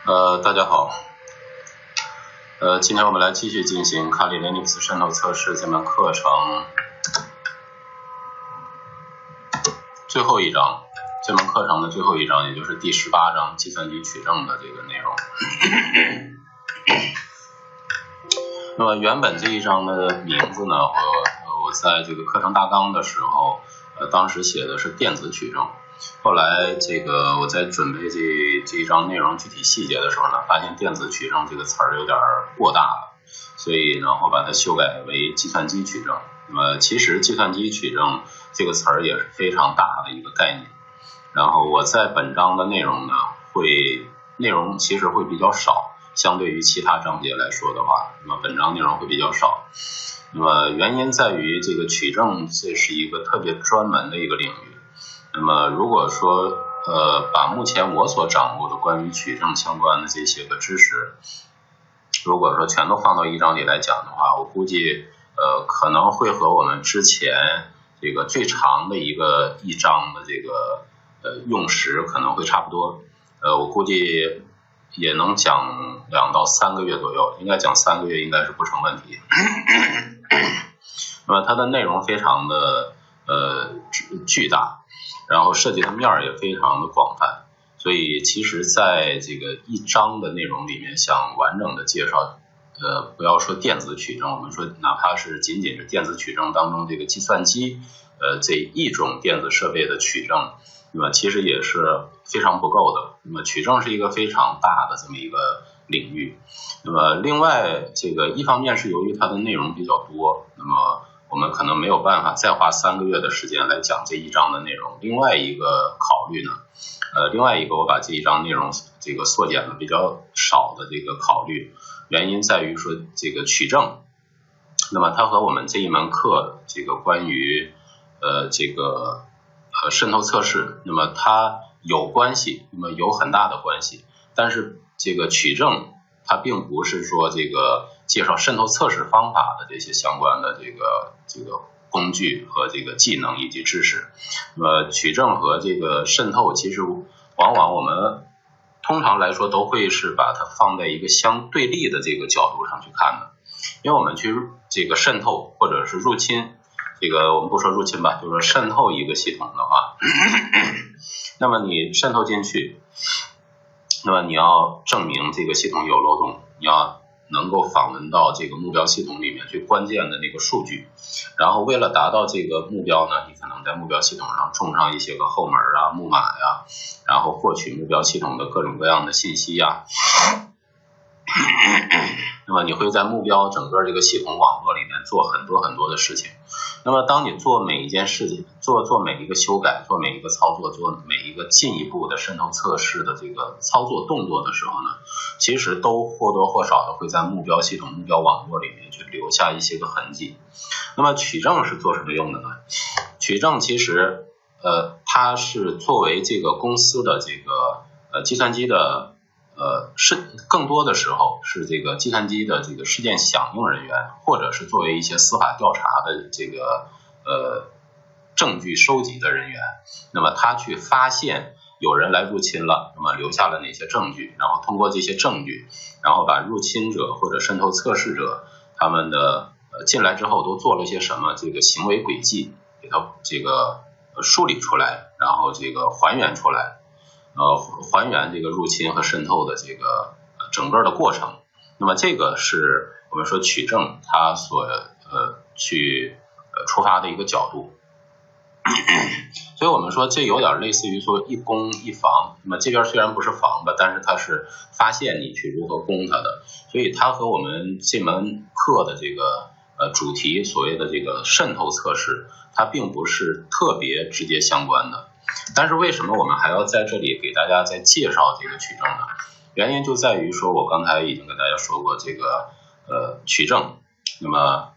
大家好。今天我们来继续进行卡里 Linux 渗透测试这门课程最后一章，这门课程的最后一章，也就是第18章计算机取证的这个内容。那么原本这一章的名字呢，我在这个课程大纲的时候，当时写的是电子取证。后来我在准备这一章内容具体细节的时候呢，发现电子取证这个词儿有点过大了，所以呢我把它修改为计算机取证。那么其实计算机取证这个词儿也是非常大的一个概念。然后我在本章的内容呢，内容其实会比较少，相对于其他章节来说的话，那么本章内容会比较少。那么原因在于这个取证这是一个特别专门的一个领域。那么如果说把目前我所掌握的关于取证相关的这些个知识，如果说全都放到一章里来讲的话，我估计可能会和我们之前这个最长的一章的这个用时可能会差不多。我估计也能讲2到3个月左右，应该讲3个月应该是不成问题。那么它的内容非常的巨大，然后涉及的面也非常的广泛，所以其实在这个一章的内容里面，想完整的介绍不要说电子取证，我们说哪怕是仅仅是电子取证当中这个计算机这一种电子设备的取证，那么其实也是非常不够的。那么取证是一个非常大的这么一个领域。那么另外一方面是由于它的内容比较多，那么我们可能没有办法再花3个月的时间来讲这一章的内容。另外一个考虑呢，我把这一章内容缩减了比较少的这个考虑，原因在于说这个取证，那么它和我们这一门课关于渗透测试，那么它有关系，那么有很大的关系。但是这个取证它并不是说介绍渗透测试方法的这些相关的这个工具和技能以及知识。那么取证和渗透其实往往我们通常来说都会是把它放在一个相对立的这个角度上去看的。因为我们去渗透或者是入侵，我们不说入侵吧，就是说渗透一个系统的话，那么你渗透进去，那么你要证明这个系统有漏洞，你要能够访问到目标系统里面最关键的那个数据，然后为了达到这个目标呢，你可能在目标系统上种上一些个后门啊、木马呀，然后获取目标系统的各种各样的信息呀。那么你会在目标整个这个系统网络里面做很多很多的事情。那么当你做每一件事情，做每一个修改，做每一个操作，做每一个进一步的渗透测试的操作动作的时候呢，其实都或多或少的会在目标系统、目标网络里面去留下一些个痕迹。那么取证是做什么用的呢？取证其实它是作为公司的计算机的更多的时候是计算机的事件响应人员，或者是作为一些司法调查的证据收集的人员。那么他去发现有人来入侵了，那么留下了哪些证据，然后通过这些证据，然后把入侵者或者渗透测试者他们的进来之后都做了一些什么行为轨迹，给它梳理出来，然后还原出来。还原入侵和渗透的整个的过程。那么这个是我们说取证它所去出发的一个角度。所以我们说这有点类似于说一攻一防。那么这边虽然不是防吧，但是它是发现你去如何攻它的，所以它和我们这门课的主题所谓的渗透测试，它并不是特别直接相关的。但是为什么我们还要在这里给大家再介绍取证呢？原因就在于说我刚才已经跟大家说过取证，那么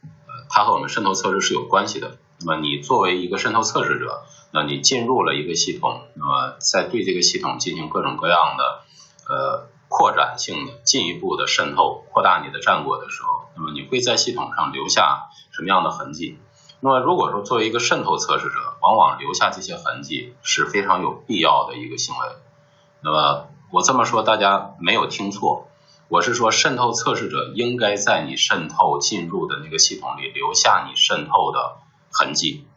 它和我们渗透测试是有关系的。那么你作为一个渗透测试者，那你进入了一个系统，那么在对这个系统进行各种各样的扩展性的进一步的渗透，扩大你的战果的时候，那么你会在系统上留下什么样的痕迹？那么如果说作为一个渗透测试者，往往留下这些痕迹是非常有必要的一个行为。那么我这么说大家没有听错，我是说渗透测试者应该在你渗透进入的那个系统里留下你渗透的痕迹，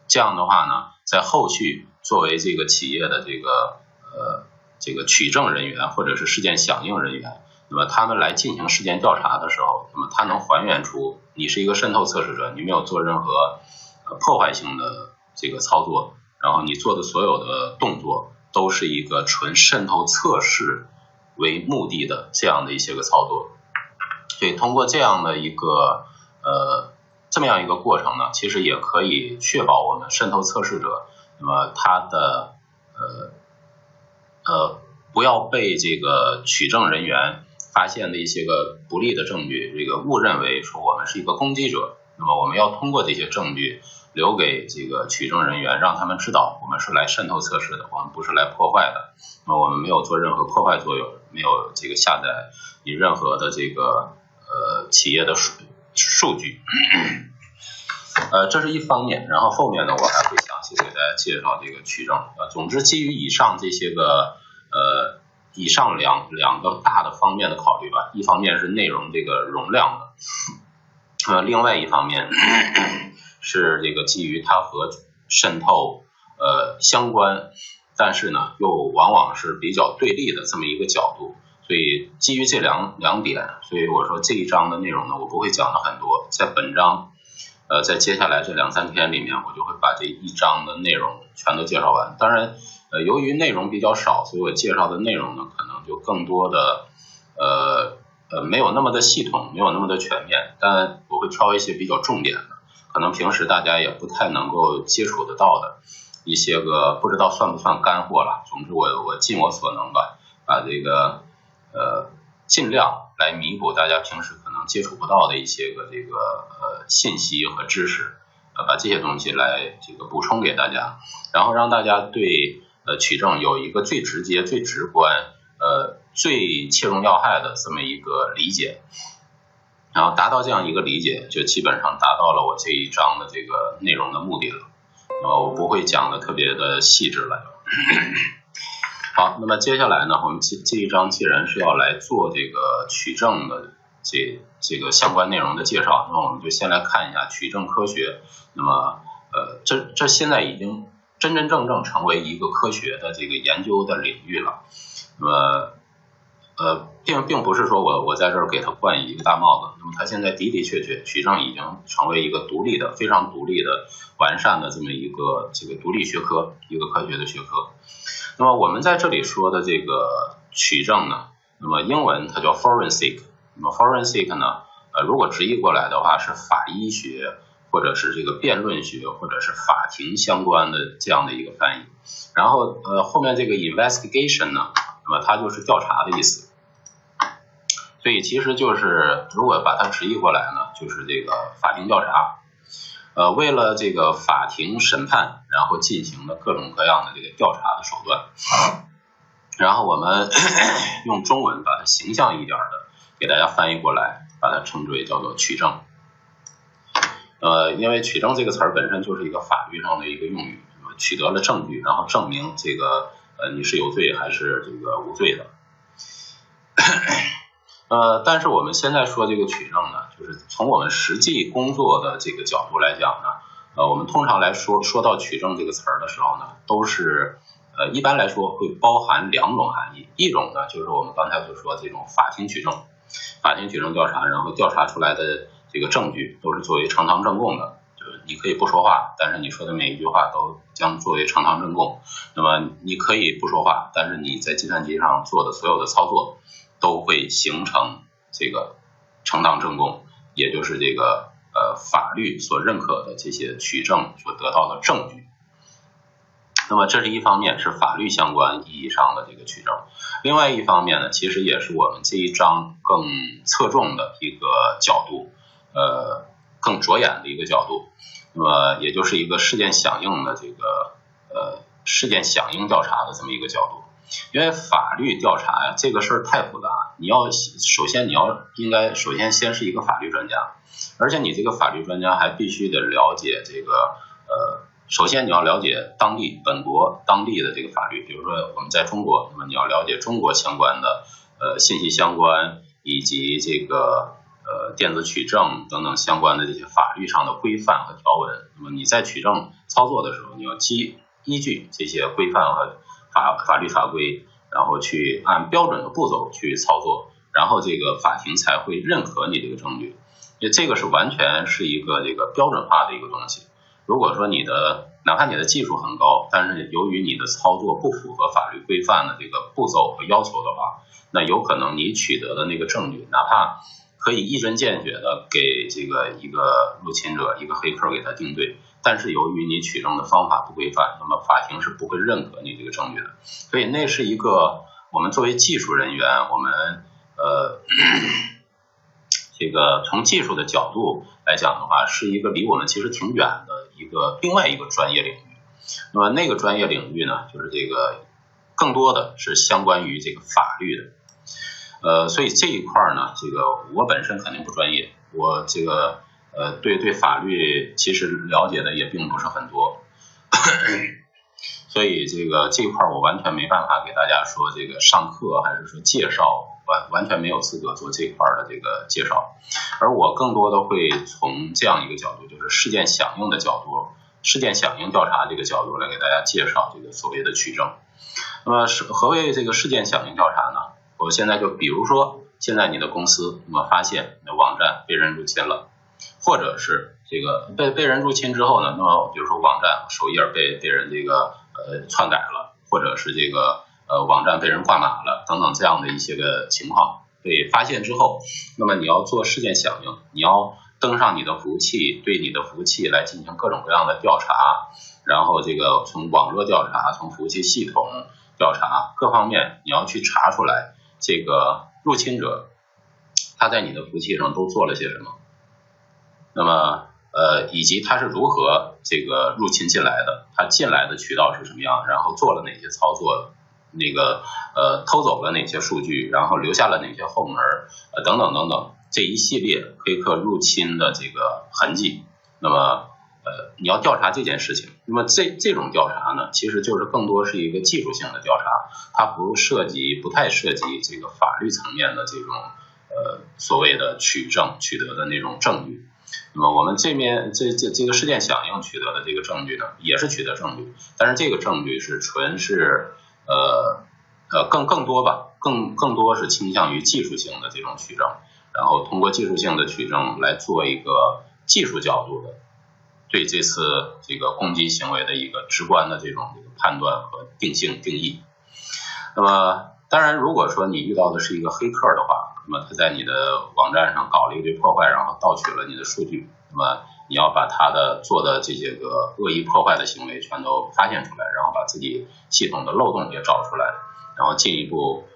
这样的话呢，在后续作为这个企业的这个取证人员或者是事件响应人员，那么他们来进行事件调查的时候，那么他能还原出你是一个渗透测试者，你没有做任何破坏性的这个操作，然后你做的所有的动作都是一个纯渗透测试为目的的这样的一些个操作。所以通过这样的一个这么样一个过程呢，其实也可以确保我们渗透测试者，那么他的不要被这个取证人员发现的一些个不利的证据，这个误认为说我们是一个攻击者。那么我们要通过这些证据留给这个取证人员，让他们知道我们是来渗透测试的，我们不是来破坏的。那么我们没有做任何破坏作用，没有这个下载你任何的这个企业的数据。这是一方面，然后后面呢，我还会详细给大家介绍这个取证。总之，基于以上这些个以上两个大的方面的考虑吧，一方面是内容这个容量的，另外一方面是这个基于它和渗透相关，但是呢又往往是比较对立的这么一个角度。所以基于这两点，所以我说这一章的内容呢，我不会讲的很多，在本章在接下来这2-3天里面，我就会把这一章的内容全都介绍完。当然由于内容比较少，所以我介绍的内容呢可能就更多的没有那么的系统，没有那么的全面，但我会挑一些比较重点的，可能平时大家也不太能够接触得到的一些个，不知道算不算干货了。总之我尽我所能吧，把这个尽量来弥补大家平时可能接触不到的一些个这个信息和知识，把这些东西来这个补充给大家，然后让大家对取证有一个最直接、最直观、最切中要害的这么一个理解，然后达到这样一个理解，就基本上达到了我这一章的这个内容的目的了。我不会讲的特别的细致了。好，那么接下来呢，我们这一章既然是要来做这个取证的这个相关内容的介绍，那么我们就先来看一下取证科学。那么这现在已经真真正正成为一个科学的这个研究的领域了。那么并不是说我在这儿给它冠以一个大帽子，那么它现在的确取证已经成为一个独立的、非常独立的、完善的这么一个这个独立学科，一个科学的学科。那么我们在这里说的这个取证呢，那么英文它叫 forensic， 那么 forensic 呢，如果直译过来的话是法医学，或者是这个辩论学，或者是法庭相关的这样的一个翻译。然后后面这个 investigation 呢，那么它就是调查的意思。所以其实就是如果把它直译过来呢，就是这个法庭调查。为了这个法庭审判，然后进行的各种各样的这个调查的手段，然后我们用中文把它形象一点的给大家翻译过来，把它称之为叫做取证。因为取证这个词儿本身就是一个法律上的一个用语，取得了证据，然后证明这个你是有罪还是这个无罪的。但是我们现在说这个取证呢，就是从我们实际工作的这个角度来讲呢，我们通常来说到取证这个词儿的时候呢，都是一般来说会包含两种含义，一种呢就是我们刚才所说的这种法庭取证调查，然后调查出来的这个证据都是作为呈堂证供的，就是你可以不说话，但是你说的每一句话都将作为呈堂证供。那么你可以不说话，但是你在计算机上做的所有的操作都会形成这个呈堂证供，也就是这个法律所认可的这些取证所得到的证据。那么这是一方面，是法律相关意义上的这个取证。另外一方面呢，其实也是我们这一章更侧重的一个角度，更着眼的一个角度。那么也就是一个事件响应的这个事件响应调查的这么一个角度。因为法律调查呀，这个事儿太复杂，首先应该先是一个法律专家，而且你这个法律专家还必须得了解这个首先你要了解本国当地的这个法律，比如说我们在中国，那么你要了解中国相关的信息相关以及这个电子取证等等相关的这些法律上的规范和条文。那么你在取证操作的时候，你要依据这些规范和法律法规，然后去按标准的步骤去操作，然后这个法庭才会认可你这个证据。这个是完全是一个这个标准化的一个东西。如果说哪怕你的技术很高，但是由于你的操作不符合法律规范的这个步骤和要求的话，那有可能你取得的那个证据，哪怕可以一针见血的给这个一个入侵者一个黑客给他定罪，但是由于你取证的方法不规范，那么法庭是不会认可你这个证据的。所以那是一个我们作为技术人员，我们这个从技术的角度来讲的话，是一个离我们其实挺远的另外一个专业领域。那么那个专业领域呢，就是这个更多的是相关于这个法律的。所以这一块呢，这个我本身肯定不专业，我这个对法律其实了解的也并不是很多，所以这一块我完全没办法给大家说这个上课还是说介绍，完全没有资格做这块的这个介绍。而我更多的会从这样一个角度，就是事件响应的角度，事件响应调查这个角度来给大家介绍这个所谓的取证。那么何谓这个事件响应调查呢？我现在就比如说，现在你的公司那么发现你的网站被人入侵了，或者是这个被人入侵之后呢，那么比如说网站首页被人这个篡改了，或者是这个网站被人挂码了等等这样的一些个情况被发现之后，那么你要做事件响应，你要登上你的服务器，对你的服务器来进行各种各样的调查，然后这个从网络调查，从服务器系统调查各方面，你要去查出来这个入侵者他在你的服务器上都做了些什么，那么以及他是如何这个入侵进来的，他进来的渠道是什么样，然后做了哪些操作，那个偷走了哪些数据，然后留下了哪些后门等等等等，这一系列黑客入侵的这个痕迹。那么你要调查这件事情，那么这种调查呢，其实就是更多是一个技术性的调查，它不太涉及这个法律层面的这种所谓的取得的那种证据。那么我们这面这个事件响应取得的这个证据呢，也是取得证据，但是这个证据是纯是更多吧，更多是倾向于技术性的这种取证，然后通过技术性的取证来做一个技术角度的对这次这个攻击行为的一个直观的这种判断和定义。那么当然如果说你遇到的是一个黑客的话，那么他在你的网站上搞了一堆破坏，然后盗取了你的数据，那么你要把他做的这些个恶意破坏的行为全都发现出来，然后把自己系统的漏洞也找出来，然后进一步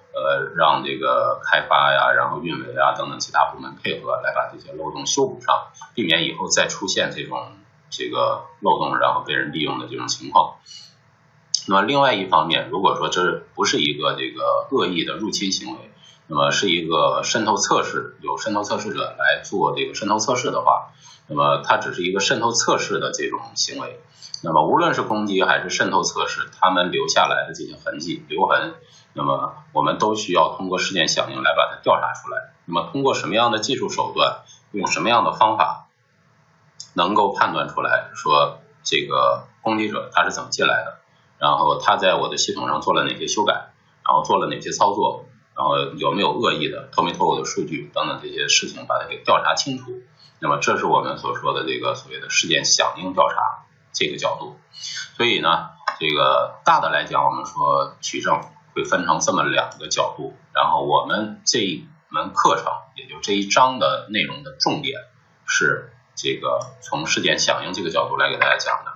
让这个开发呀，然后运维啊等等其他部门配合来把这些漏洞修补上，避免以后再出现这个漏洞然后被人利用的这种情况。那么另外一方面，如果说这不是一个这个恶意的入侵行为，那么是一个渗透测试，有渗透测试者来做这个渗透测试的话，那么它只是一个渗透测试的这种行为。那么无论是攻击还是渗透测试，他们留下来的这些留痕，那么我们都需要通过事件响应来把它调查出来。那么通过什么样的技术手段，用什么样的方法，能够判断出来说这个攻击者他是怎么进来的，然后他在我的系统上做了哪些修改，然后做了哪些操作，然后有没有恶意的透没透过的数据等等这些事情把它给调查清楚。那么这是我们所说的这个所谓的事件响应调查这个角度。所以呢，这个大的来讲，我们说取证会分成这么两个角度，然后我们这一门课程也就这一章的内容的重点是这个从事件响应这个角度来给大家讲的。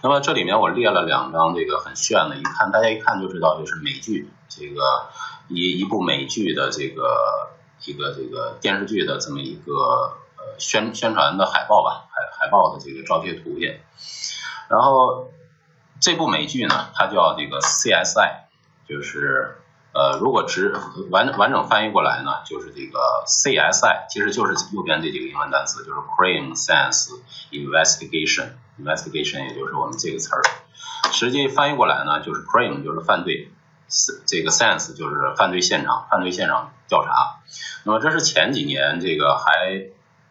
那么这里面我列了两张这个很炫的，大家一看就知道就是美剧，这个一部美剧的这个电视剧的这么一个宣传的海报吧，海报的这个招贴图片。然后这部美剧呢，它叫这个 CSI， 就是如果完整翻译过来呢，就是这个 CSI， 其实就是右边这几个英文单词，就是 Crime Science Investigation 也就是我们这个词儿。实际翻译过来呢，就是 Crime 就是犯罪，这个 Science 就是犯罪现场调查。那么这是前几年这个还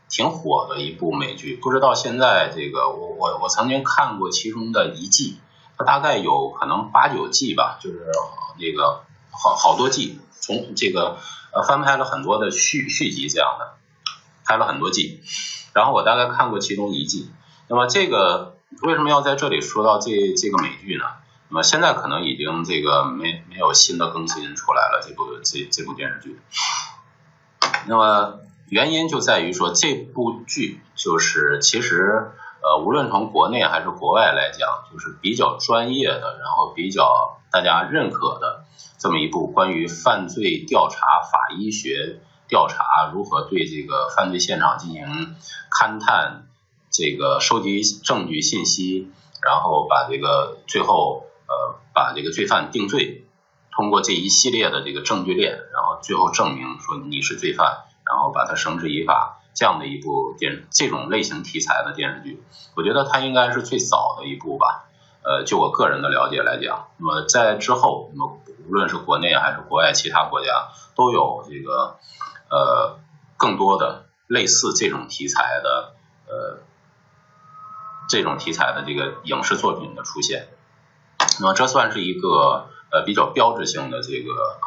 挺火的一部美剧，不知道现在这个我曾经看过其中的一季，它大概有可能8、9季吧，就是那个好多季，从这个翻拍了很多的续集这样的，拍了很多季，然后我大概看过其中一季。那么这个为什么要在这里说到这个美剧呢？那么现在可能已经这个没有新的更新出来了，这部电视剧。那么原因就在于说这部剧就是其实无论从国内还是国外来讲，就是比较专业的，然后比较大家认可的这么一部关于犯罪调查、法医学调查如何对这个犯罪现场进行勘探，这个收集证据信息，然后把这个最后把这个罪犯定罪，通过这一系列的这个证据链，然后最后证明说你是罪犯，然后把它绳之以法，这样的一部这种类型题材的电视剧，我觉得它应该是最早的一部吧。就我个人的了解来讲，那么在之后，那么无论是国内还是国外其他国家，都有这个更多的类似这种题材的这个影视作品的出现。那么这算是一个比较标志性的这个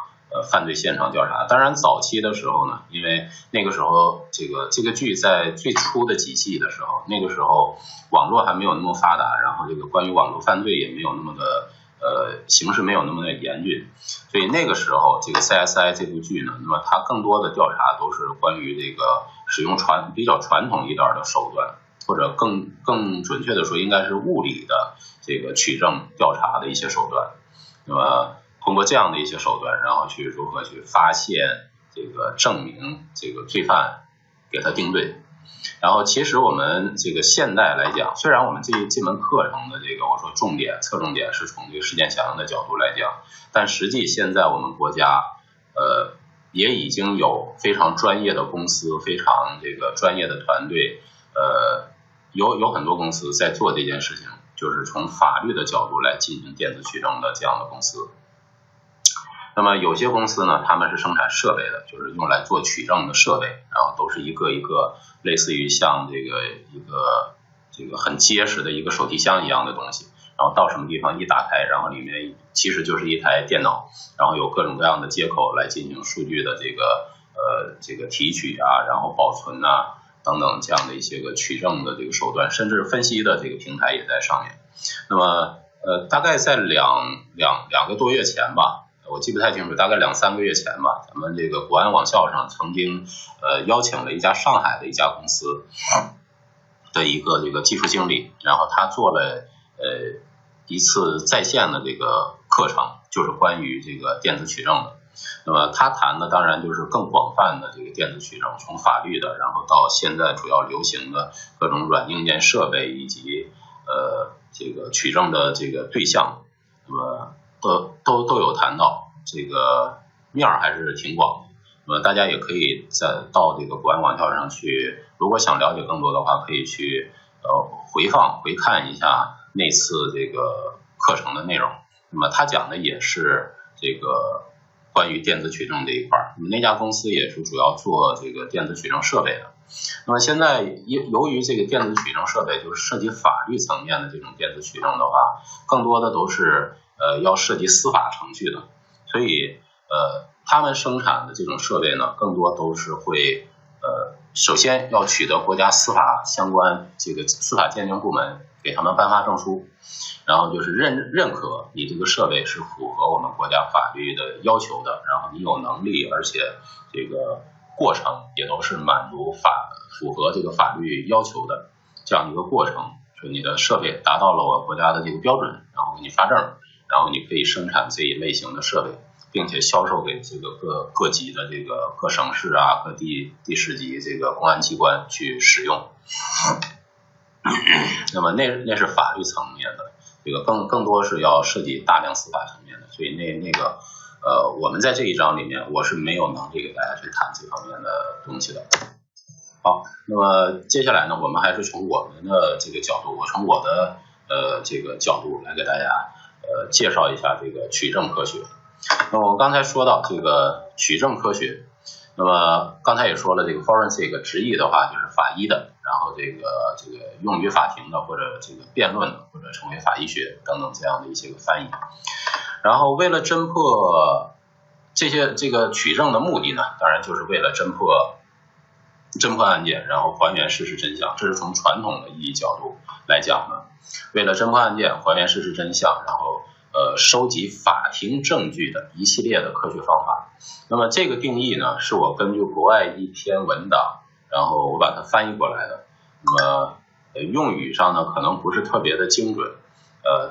犯罪现场调查。当然早期的时候呢，因为那个时候这个剧在最初的几季的时候，那个时候网络还没有那么发达，然后这个关于网络犯罪也没有那么的形势没有那么的严峻，所以那个时候这个 CSI 这部剧呢，那么它更多的调查都是关于这个使用比较传统一点的手段，或者更准确的说应该是物理的这个取证调查的一些手段。那么通过这样的一些手段，然后去如何去发现这个证明这个罪犯，给他定罪。然后其实我们这个现代来讲，虽然我们这门课程的这个我说侧重点是从这个事件响应的角度来讲，但实际现在我们国家也已经有非常专业的公司，非常这个专业的团队，有很多公司在做这件事情，就是从法律的角度来进行电子取证的这样的公司。那么有些公司呢，他们是生产设备的，就是用来做取证的设备，然后都是一个一个类似于像这个很结实的一个手提箱一样的东西，然后到什么地方一打开，然后里面其实就是一台电脑，然后有各种各样的接口来进行数据的这个提取啊，然后保存啊等等这样的一些个取证的这个手段，甚至分析的这个平台也在上面。那么大概在两个多月前吧，我记不太清楚，大概2、3个月前吧，咱们这个国安网校上曾经邀请了一家上海的一家公司的一个这个技术经理，然后他做了一次在线的这个课程，就是关于这个电子取证的。那么他谈的当然就是更广泛的这个电子取证，从法律的，然后到现在主要流行的各种软硬件设备以及这个取证的这个对象，那么都有谈到，这个面还是挺广的。那么大家也可以到这个国安网校上去，如果想了解更多的话，可以去回看一下那次这个课程的内容。那么他讲的也是这个关于电子取证这一块，那家公司也是主要做这个电子取证设备的。那么现在由于这个电子取证设备就是涉及法律层面的这种电子取证的话，更多的都是要涉及司法程序的，所以他们生产的这种设备呢，更多都是会首先要取得国家司法相关这个司法鉴定部门给他们颁发证书，然后就是认可你这个设备是符合我们国家法律的要求的，然后你有能力，而且这个过程也都是符合这个法律要求的这样一个过程，说你的设备达到了我国家的这个标准，然后给你发证，然后你可以生产这一类型的设备，并且销售给这个各级的这个各省市啊、各地市级这个公安机关去使用。那么那是法律层面的，这个更多是要涉及大量司法层面的，所以那个我们在这一章里面我是没有能力给大家去谈这方面的东西的。好，那么接下来呢，我们还是从我们的这个角度，我从我的这个角度来给大家介绍一下这个取证科学。那么我刚才说到这个取证科学，那么刚才也说了，这个 forensic 直译的话就是法医的，然后这个用于法庭的或者这个辩论的或者称为法医学等等这样的一些个翻译。然后为了侦破这个取证的目的呢，当然就是为了侦破案件，然后还原事实真相，这是从传统的意义角度来讲呢。为了侦破案件，还原事实真相，然后收集法庭证据的一系列的科学方法。那么这个定义呢，是我根据国外一篇文档，然后我把它翻译过来的。那么用语上呢，可能不是特别的精准，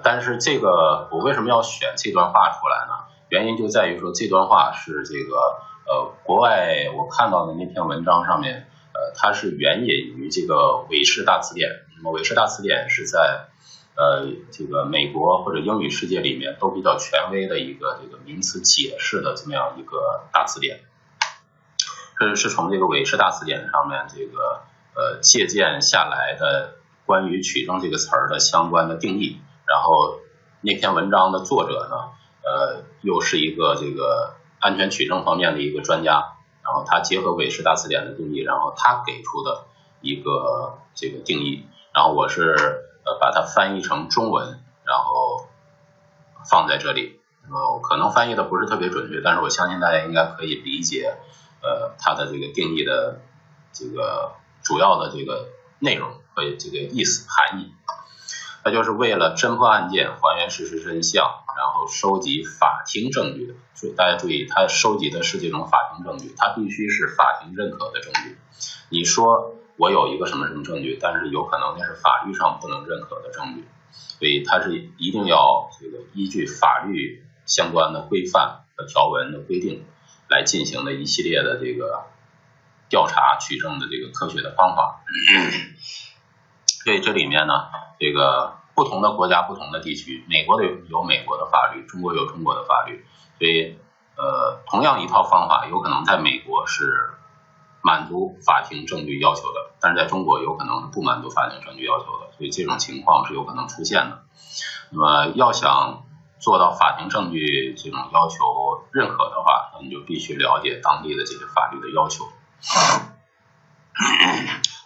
但是这个我为什么要选这段话出来呢？原因就在于说这段话是这个国外我看到的那篇文章上面，它是援引于这个韦氏大词典。那么韦氏大词典是在这个美国或者英语世界里面都比较权威的一个这个名词解释的这么样一个大词典。这是从这个韦氏大词典上面这个借鉴下来的关于取证这个词儿的相关的定义。然后那篇文章的作者呢，又是一个这个安全取证方面的一个专家，然后他结合韦氏大词典的定义，然后他给出的一个这个定义，然后我是把它翻译成中文，然后放在这里。可能翻译的不是特别准确，但是我相信大家应该可以理解它的这个定义的这个主要的这个内容和这个意思含义。它就是为了侦破案件，还原事实真相，然后收集法庭证据的。所以大家注意，它收集的是这种法庭证据，它必须是法庭认可的证据。你说我有一个什么什么证据，但是有可能那是法律上不能认可的证据，所以它是一定要这个依据法律相关的规范和条文的规定来进行的一系列的这个调查取证的这个科学的方法。所以这里面呢，这个不同的国家不同的地区，美国有美国的法律，中国有中国的法律，所以同样一套方法有可能在美国是满足法庭证据要求的，但是在中国有可能是不满足法庭证据要求的，所以这种情况是有可能出现的。那么要想做到法庭证据这种要求认可的话，那你就必须了解当地的这些法律的要求。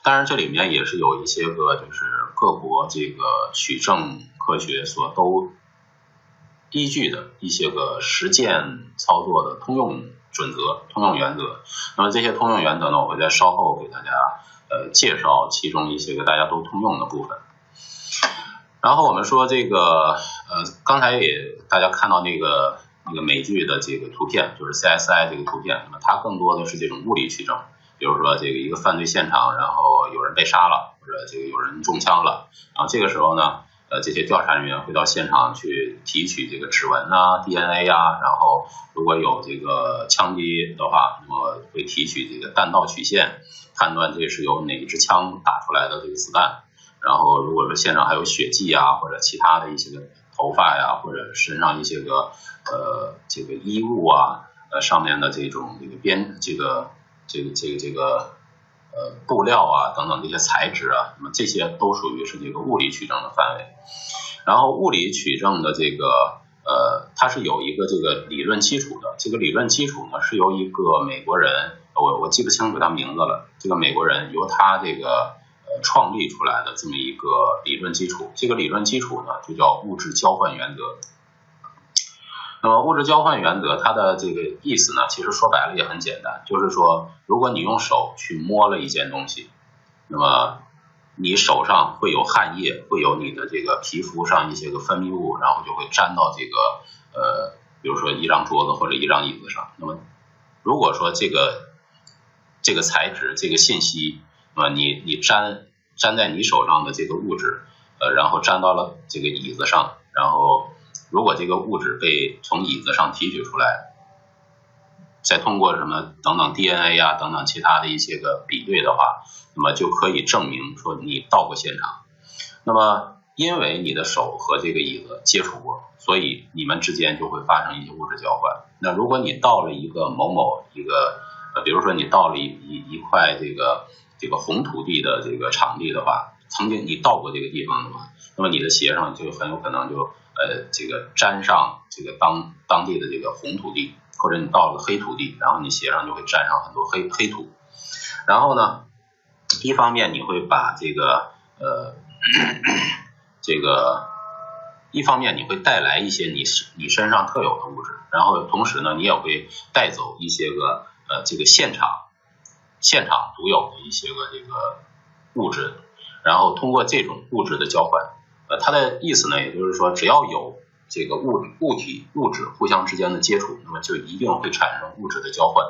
当然这里面也是有一些个就是各国这个取证科学所都依据的一些个实践操作的通用准则、通用原则。那么这些通用原则呢，我会在稍后给大家介绍其中一些个大家都通用的部分。然后我们说这个刚才也大家看到那个美剧的这个图片，就是 CSI 这个图片，那么它更多的是这种物理取证。比如说这个一个犯罪现场，然后有人被杀了，或者这个有人中枪了，然后这个时候呢，这些调查人员会到现场去提取这个指纹啊、DNA 啊，然后如果有这个枪击的话，那么会提取这个弹道曲线，判断这是由哪一支枪打出来的这个子弹。然后如果说现场还有血迹啊，或者其他的一些个头发呀，或者身上一些个这个衣物啊，上面的这种这个布料啊等等这些材质啊，那么这些都属于是这个物理取证的范围。然后物理取证的这个它是有一个这个理论基础的，这个理论基础呢是由一个美国人，我记不清楚他名字了，这个美国人由他这个创立出来的这么一个理论基础。这个理论基础呢就叫物质交换原则。那么物质交换原则它的这个意思呢，其实说白了也很简单，就是说如果你用手去摸了一件东西，那么你手上会有汗液，会有你的这个皮肤上一些个分泌物，然后就会沾到这个比如说一张桌子或者一张椅子上。那么如果说这个材质这个信息，那么你沾在你手上的这个物质然后沾到了这个椅子上，然后如果这个物质被从椅子上提取出来，再通过什么等等 DNA 啊等等其他的一些个比对的话，那么就可以证明说你到过现场。那么因为你的手和这个椅子接触过，所以你们之间就会发生一些物质交换。那如果你到了一个某某一个比如说你到了一块这个红土地的这个场地的话，曾经你到过这个地方的话，那么你的鞋上就很有可能就这个沾上这个当地的这个红土地，或者你到了黑土地，然后你鞋上就会沾上很多黑土。然后呢，一方面你会把这个一方面你会带来一些你身上特有的物质，然后同时呢，你也会带走一些个这个现场独有的一些个这个物质，然后通过这种物质的交换，它的意思呢，也就是说，只要有这个物质互相之间的接触，那么就一定会产生物质的交换。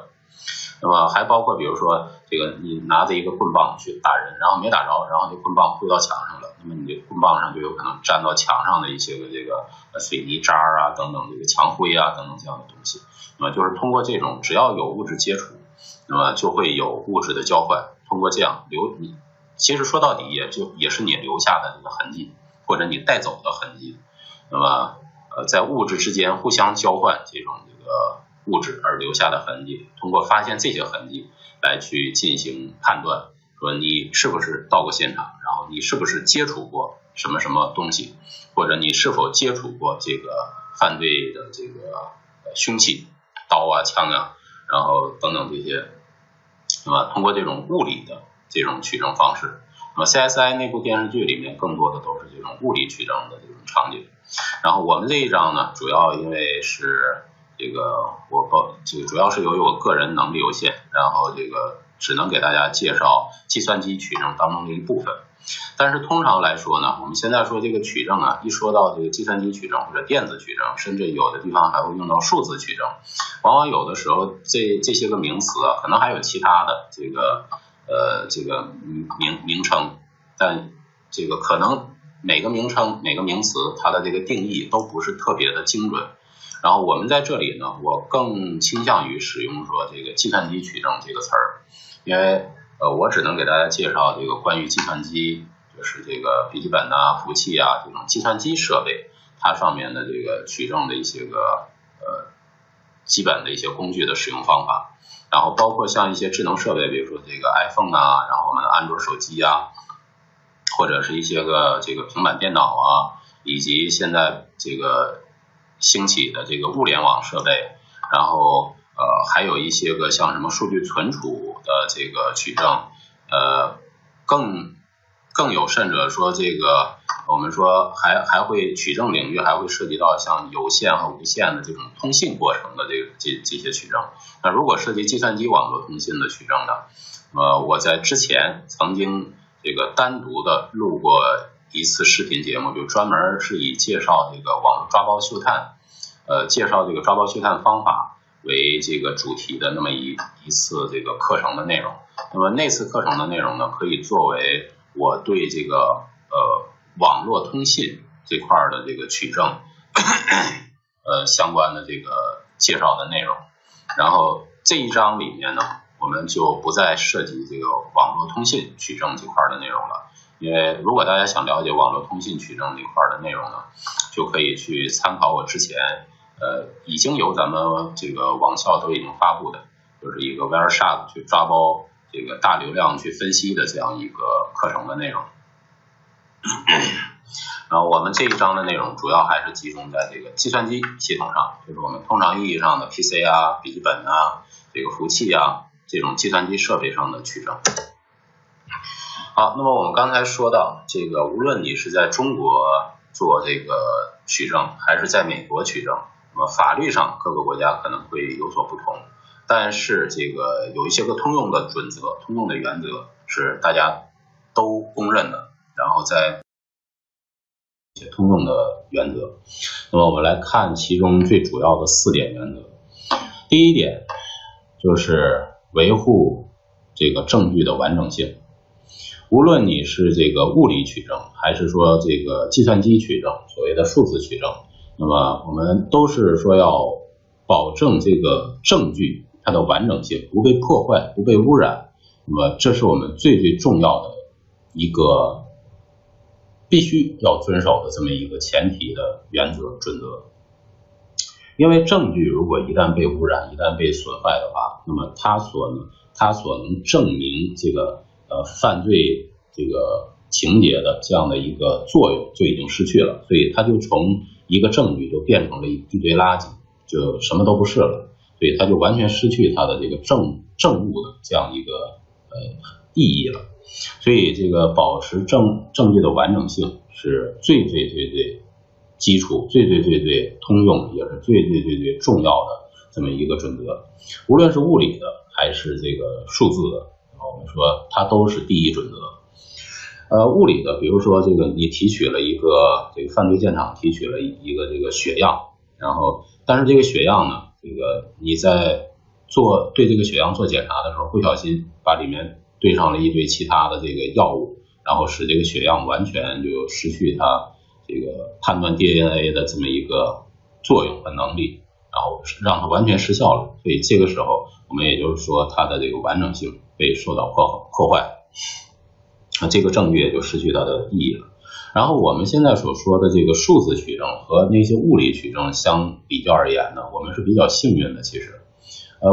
那么还包括比如说这个你拿着一个棍棒去打人，然后没打着，然后这棍棒挥到墙上了，那么你这棍棒上就有可能沾到墙上的一些个这个水泥渣啊等等，这个墙灰啊等等这样的东西。那么就是通过这种只要有物质接触，那么就会有物质的交换，通过这样其实说到底也是你留下的这个痕迹，或者你带走的痕迹。那么在物质之间互相交换这种这个物质而留下的痕迹，通过发现这些痕迹来去进行判断，说你是不是到过现场，然后你是不是接触过什么什么东西，或者你是否接触过这个犯罪的这个凶器，刀啊枪啊，然后等等这些。那么通过这种物理的这种取证方式，那么 CSI 那部电视剧里面更多的都是这种物理取证的这种场景。然后我们这一章呢，主要因为是这个这个主要是由于我个人能力有限，然后这个只能给大家介绍计算机取证当中的一部分。但是通常来说呢，我们现在说这个取证啊，一说到这个计算机取证或者电子取证，甚至有的地方还会用到数字取证，往往有的时候这些个名词啊，可能还有其他的这个名称，但这个可能每个名称每个名词它的这个定义都不是特别的精准。然后我们在这里呢，我更倾向于使用说这个计算机取证这个词儿，因为我只能给大家介绍这个关于计算机，就是这个笔记本啊、服务器啊这种计算机设备，它上面的这个取证的一些个基本的一些工具的使用方法。然后包括像一些智能设备，比如说这个 iPhone 啊，然后我们的安卓手机啊，或者是一些个这个平板电脑啊，以及现在这个兴起的这个物联网设备，然后还有一些个像什么数据存储的这个取证，更有甚者说这个我们说还会取证领域还会涉及到像有线和无线的这种通信过程的这些取证。那如果涉及计算机网络通信的取证呢，我在之前曾经这个单独的录过一次视频节目，就专门是以介绍这个网络抓包休探，介绍这个抓包休探方法为这个主题的那么一次这个课程的内容。那么那次课程的内容呢，可以作为我对这个网络通信这块的这个取证相关的这个介绍的内容。然后这一章里面呢，我们就不再涉及这个网络通信取证这块的内容了，因为如果大家想了解网络通信取证这块的内容呢，就可以去参考我之前已经有咱们这个网校都已经发布的，就是一个 Wireshark 去抓包这个大流量去分析的这样一个课程的内容。然后我们这一章的内容主要还是集中在这个计算机系统上，就是我们通常意义上的 PC 啊、笔记本啊、这个服务器啊这种计算机设备上的取证。好，那么我们刚才说到这个，无论你是在中国做这个取证，还是在美国取证，那么法律上各个国家可能会有所不同，但是这个有一些个通用的准则、通用的原则是大家都公认的，然后在一些通用的原则。那么我们来看其中最主要的4点原则。第一点就是维护这个证据的完整性。无论你是这个物理取证，还是说这个计算机取证，所谓的数字取证，那么我们都是说要保证这个证据它的完整性，不被破坏，不被污染。那么这是我们最重要的一个必须要遵守的这么一个前提的原则准则。因为证据如果一旦被污染，一旦被损坏的话，那么它所能证明这个犯罪这个情节的这样的一个作用就已经失去了，所以它就从一个证据就变成了一堆垃圾，就什么都不是了，所以它就完全失去它的这个证物的这样一个意义了。所以这个保持证据的完整性是最基础、最通用，也是最重要的这么一个准则。无论是物理的还是这个数字的，我们说它都是第一准则。物理的，比如说这个你提取了一个这个犯罪现场提取了一个这个血样，然后但是这个血样呢，这个你在对这个血样做检查的时候，不小心把里面对上了一堆其他的这个药物，然后使这个血样完全就失去它这个判断 DNA 的这么一个作用和能力，然后让它完全失效了。所以这个时候我们也就是说它的这个完整性被受到破坏，这个证据也就失去它的意义了。然后我们现在所说的这个数字取证和那些物理取证相比较而言呢，我们是比较幸运的。其实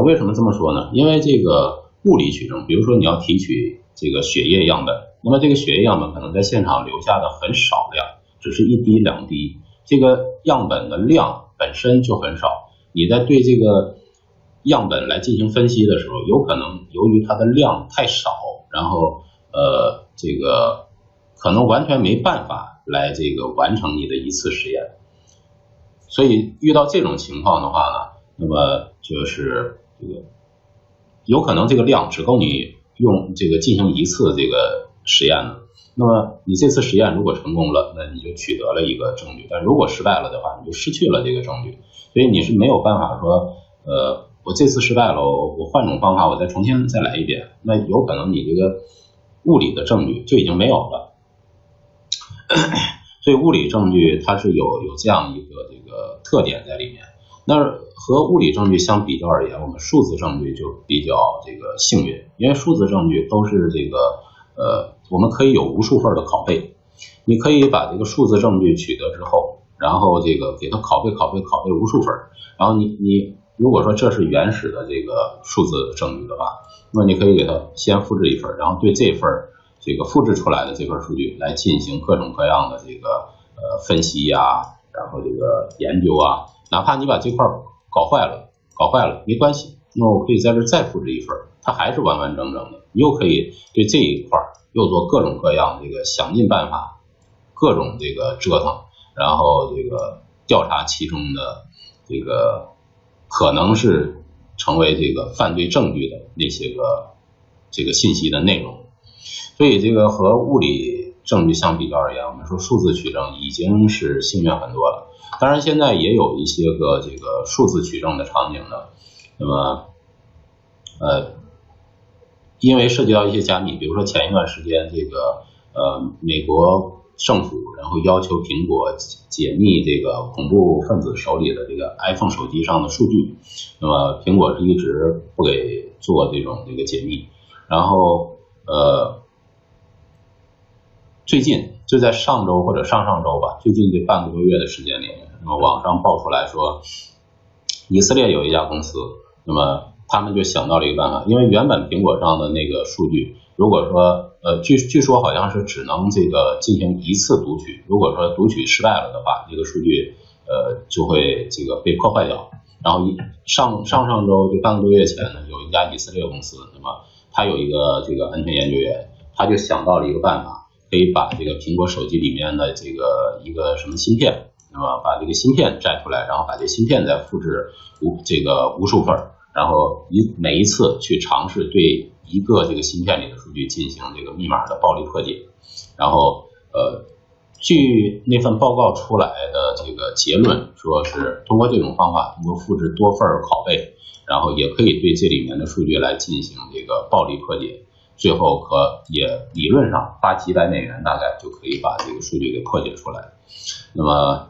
为什么这么说呢？因为这个物理取证，比如说你要提取这个血液样本，那么这个血液样本可能在现场留下的很少量，只是一滴两滴，这个样本的量本身就很少，你在对这个样本来进行分析的时候，有可能由于它的量太少，然后这个可能完全没办法来这个完成你的一次实验。所以遇到这种情况的话呢，那么就是这个有可能这个量只够你用这个进行一次这个实验的。那么你这次实验如果成功了，那你就取得了一个证据，但如果失败了的话，你就失去了这个证据。所以你是没有办法说我这次失败了，我换种方法我再重新再来一遍，那有可能你这个物理的证据就已经没有了。所以物理证据它是有这样一个这个特点在里面。那和物理证据相比较而言，我们数字证据就比较这个幸运，因为数字证据都是这个我们可以有无数份的拷贝，你可以把这个数字证据取得之后，然后这个给它拷贝无数份，然后你如果说这是原始的这个数字证据的话，那么你可以给它先复制一份，然后对这份这个复制出来的这份数据来进行各种各样的这个分析呀，然后这个研究啊，哪怕你把这块搞坏了没关系，那我可以在这再复制一份，它还是完完整整的。你又可以对这一块又做各种各样这个想尽办法，各种这个折腾，然后这个调查其中的这个可能是成为这个犯罪证据的那些个这个信息的内容。所以这个和物理证据相比较而言，我们说数字取证已经是幸运很多了。当然现在也有一些个这个数字取证的场景呢，那么因为涉及到一些加密，比如说前一段时间这个美国政府然后要求苹果解密这个恐怖分子手里的这个 iPhone 手机上的数据，那么苹果是一直不给做这种这个解密，然后最近就在上周或者上上周吧，最近这半个多月的时间里，那么网上爆出来说，以色列有一家公司，那么他们就想到了一个办法，因为原本苹果上的那个数据，如果说据说好像是只能这个进行一次读取，如果说读取失败了的话，这个数据就会这个被破坏掉。然后上周就半个多月前呢，有一家以色列公司，那么他有一个这个安全研究员，他就想到了一个办法，可以把这个苹果手机里面的这个一个什么芯片，那么把这个芯片摘出来，然后把这芯片再复制无数份，然后每一次去尝试对一个这个芯片里的数据进行这个密码的暴力破解。然后据那份报告出来的这个结论说，是通过这种方法，通过复制多份拷贝，然后也可以对这里面的数据来进行这个暴力破解，最后也理论上花几百美元大概就可以把这个数据给破解出来。那么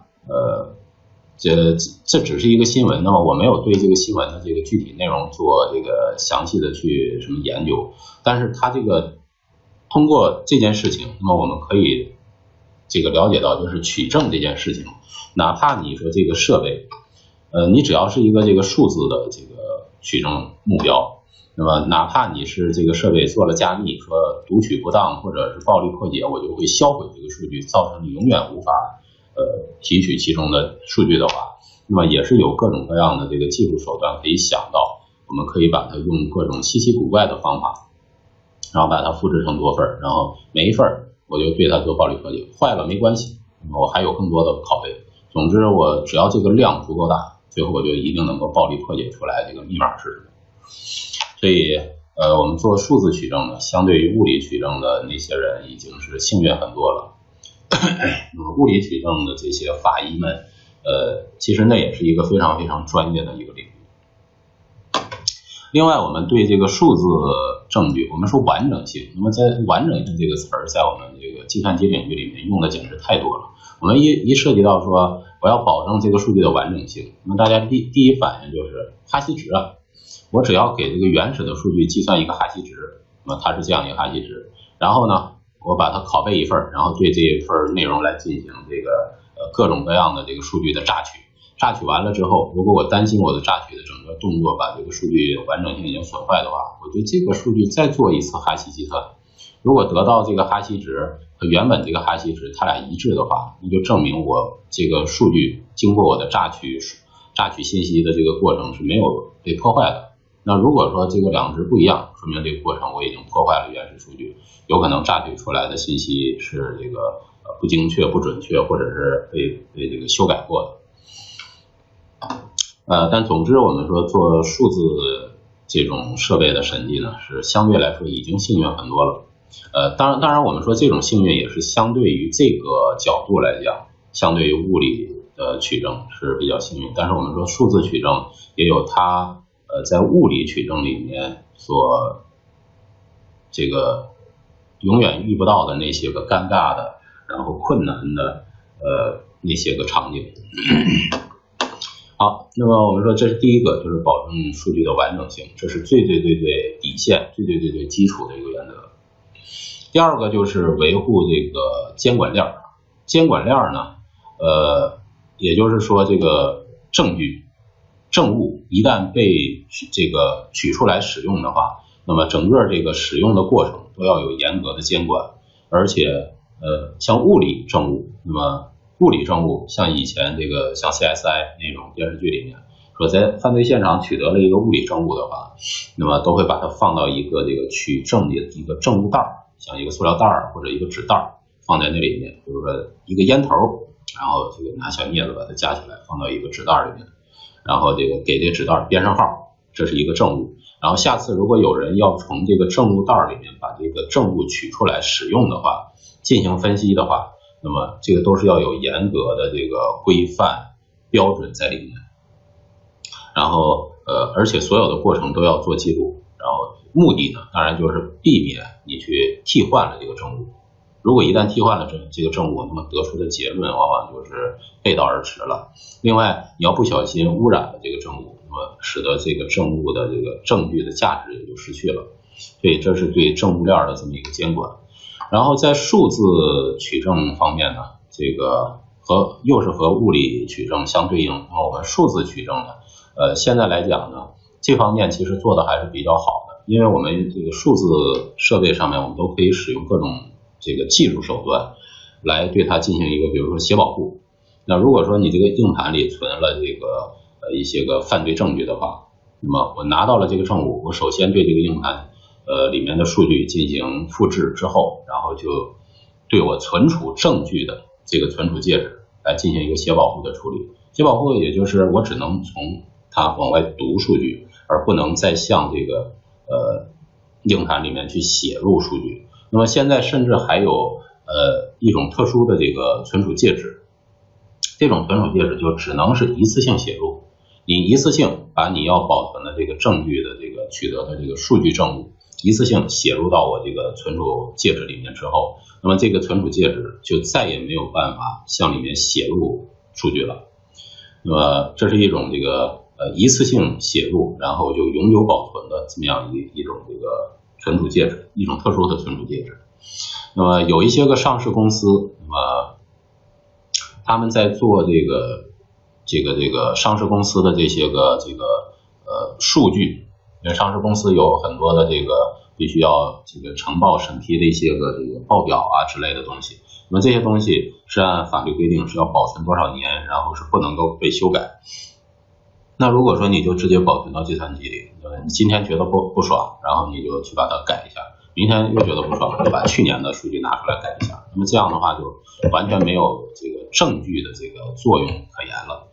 这只是一个新闻，那么我没有对这个新闻的这个具体内容做这个详细的去什么研究，但是它这个通过这件事情，那么我们可以这个了解到，就是取证这件事情，哪怕你说这个设备你只要是一个这个数字的这个取证目标，那么哪怕你是这个设备做了加密，说读取不当或者是暴力破解，我就会销毁这个数据，造成你永远无法提取其中的数据的话，那么也是有各种各样的这个技术手段可以想到，我们可以把它用各种稀奇古怪的方法，然后把它复制成多份，然后每一份我就对它做暴力破解，坏了没关系，我还有更多的拷贝。总之我只要这个量足够大，最后我就一定能够暴力破解出来这个密码是什么。所以我们做数字取证呢，相对于物理取证的那些人已经是幸运很多了。那么物理取证的这些法医们其实那也是一个非常非常专业的一个领域。另外我们对这个数字证据，我们说完整性，那么在完整性这个词儿在我们这个计算机领域里面用的简直太多了。我们一涉及到说我要保证这个数据的完整性，那么大家第一反应就是哈希值啊，我只要给这个原始的数据计算一个哈希值，那么它是这样一个哈希值，然后呢我把它拷贝一份，然后对这一份内容来进行这个各种各样的这个数据的榨取。榨取完了之后，如果我担心我的榨取的整个动作把这个数据完整性已经损坏的话，我对这个数据再做一次哈希计算。如果得到这个哈希值和原本这个哈希值它俩一致的话，那就证明我这个数据经过我的榨取信息的这个过程是没有被破坏的。那如果说这个两值不一样，说明这个过程我已经破坏了原始数据，有可能榨取出来的信息是这个不精确、不准确，或者是被这个修改过的。但总之我们说做数字这种设备的审计呢，是相对来说已经幸运很多了。当然我们说这种幸运也是相对于这个角度来讲，相对于物理的取证是比较幸运，但是我们说数字取证也有它在物理取证里面所这个永远遇不到的那些个尴尬的，然后困难的那些个场景。好，那么我们说这是第一个，就是保证数据的完整性，这是最底线、最基础的一个原则。第二个就是维护这个监管链。监管链呢，也就是说这个证物一旦被这个取出来使用的话，那么整个这个使用的过程都要有严格的监管，而且像物理证物，那么物理证物像以前这个像 CSI 那种电视剧里面说，在犯罪现场取得了一个物理证物的话，那么都会把它放到一个这个取证的一个证物袋，像一个塑料袋或者一个纸袋放在那里面，比如说一个烟头，然后这个拿小镊子把它夹起来放到一个纸袋里面，然后这个给这纸袋编上号，这是一个证物。然后下次如果有人要从这个证物袋里面把这个证物取出来使用的话，进行分析的话，那么这个都是要有严格的这个规范标准在里面，然后而且所有的过程都要做记录，然后目的呢，当然就是避免你去替换了这个证物。如果一旦替换了这个证物，那么得出的结论往往就是背道而驰了。另外，你要不小心污染了这个证物，那么使得这个证物的这个证据的价值也就失去了。所以这是对证物链的这么一个监管。然后在数字取证方面呢，这个又是和物理取证相对应。那么我们数字取证呢，现在来讲呢，这方面其实做的还是比较好的，因为我们这个数字设备上面我们都可以使用各种这个技术手段来对它进行一个比如说写保护。那如果说你这个硬盘里存了这个一些个犯罪证据的话，那么我拿到了这个证物，我首先对这个硬盘里面的数据进行复制之后，然后就对我存储证据的这个存储介质来进行一个写保护的处理。写保护也就是我只能从它往外读数据，而不能再向这个硬盘里面去写入数据。那么现在甚至还有一种特殊的这个存储介质，这种存储介质就只能是一次性写入，你一次性把你要保存的这个证据的这个取得的这个数据证物一次性写入到我这个存储介质里面之后，那么这个存储介质就再也没有办法向里面写入数据了。那么这是一种这个一次性写入然后就永久保存的这么样一种这个存储介质，一种特殊的存储介质。那么有一些个上市公司，那么他们在做这个这个上市公司的这些个数据，因为上市公司有很多的这个必须要这个呈报审批的一些个这个报表啊之类的东西，那么这些东西是按法律规定是要保存多少年，然后是不能够被修改。那如果说你就直接保存到计算机里，你今天觉得不爽，然后你就去把它改一下，明天又觉得不爽，就把去年的数据拿出来改一下，那么这样的话就完全没有这个证据的这个作用可言了。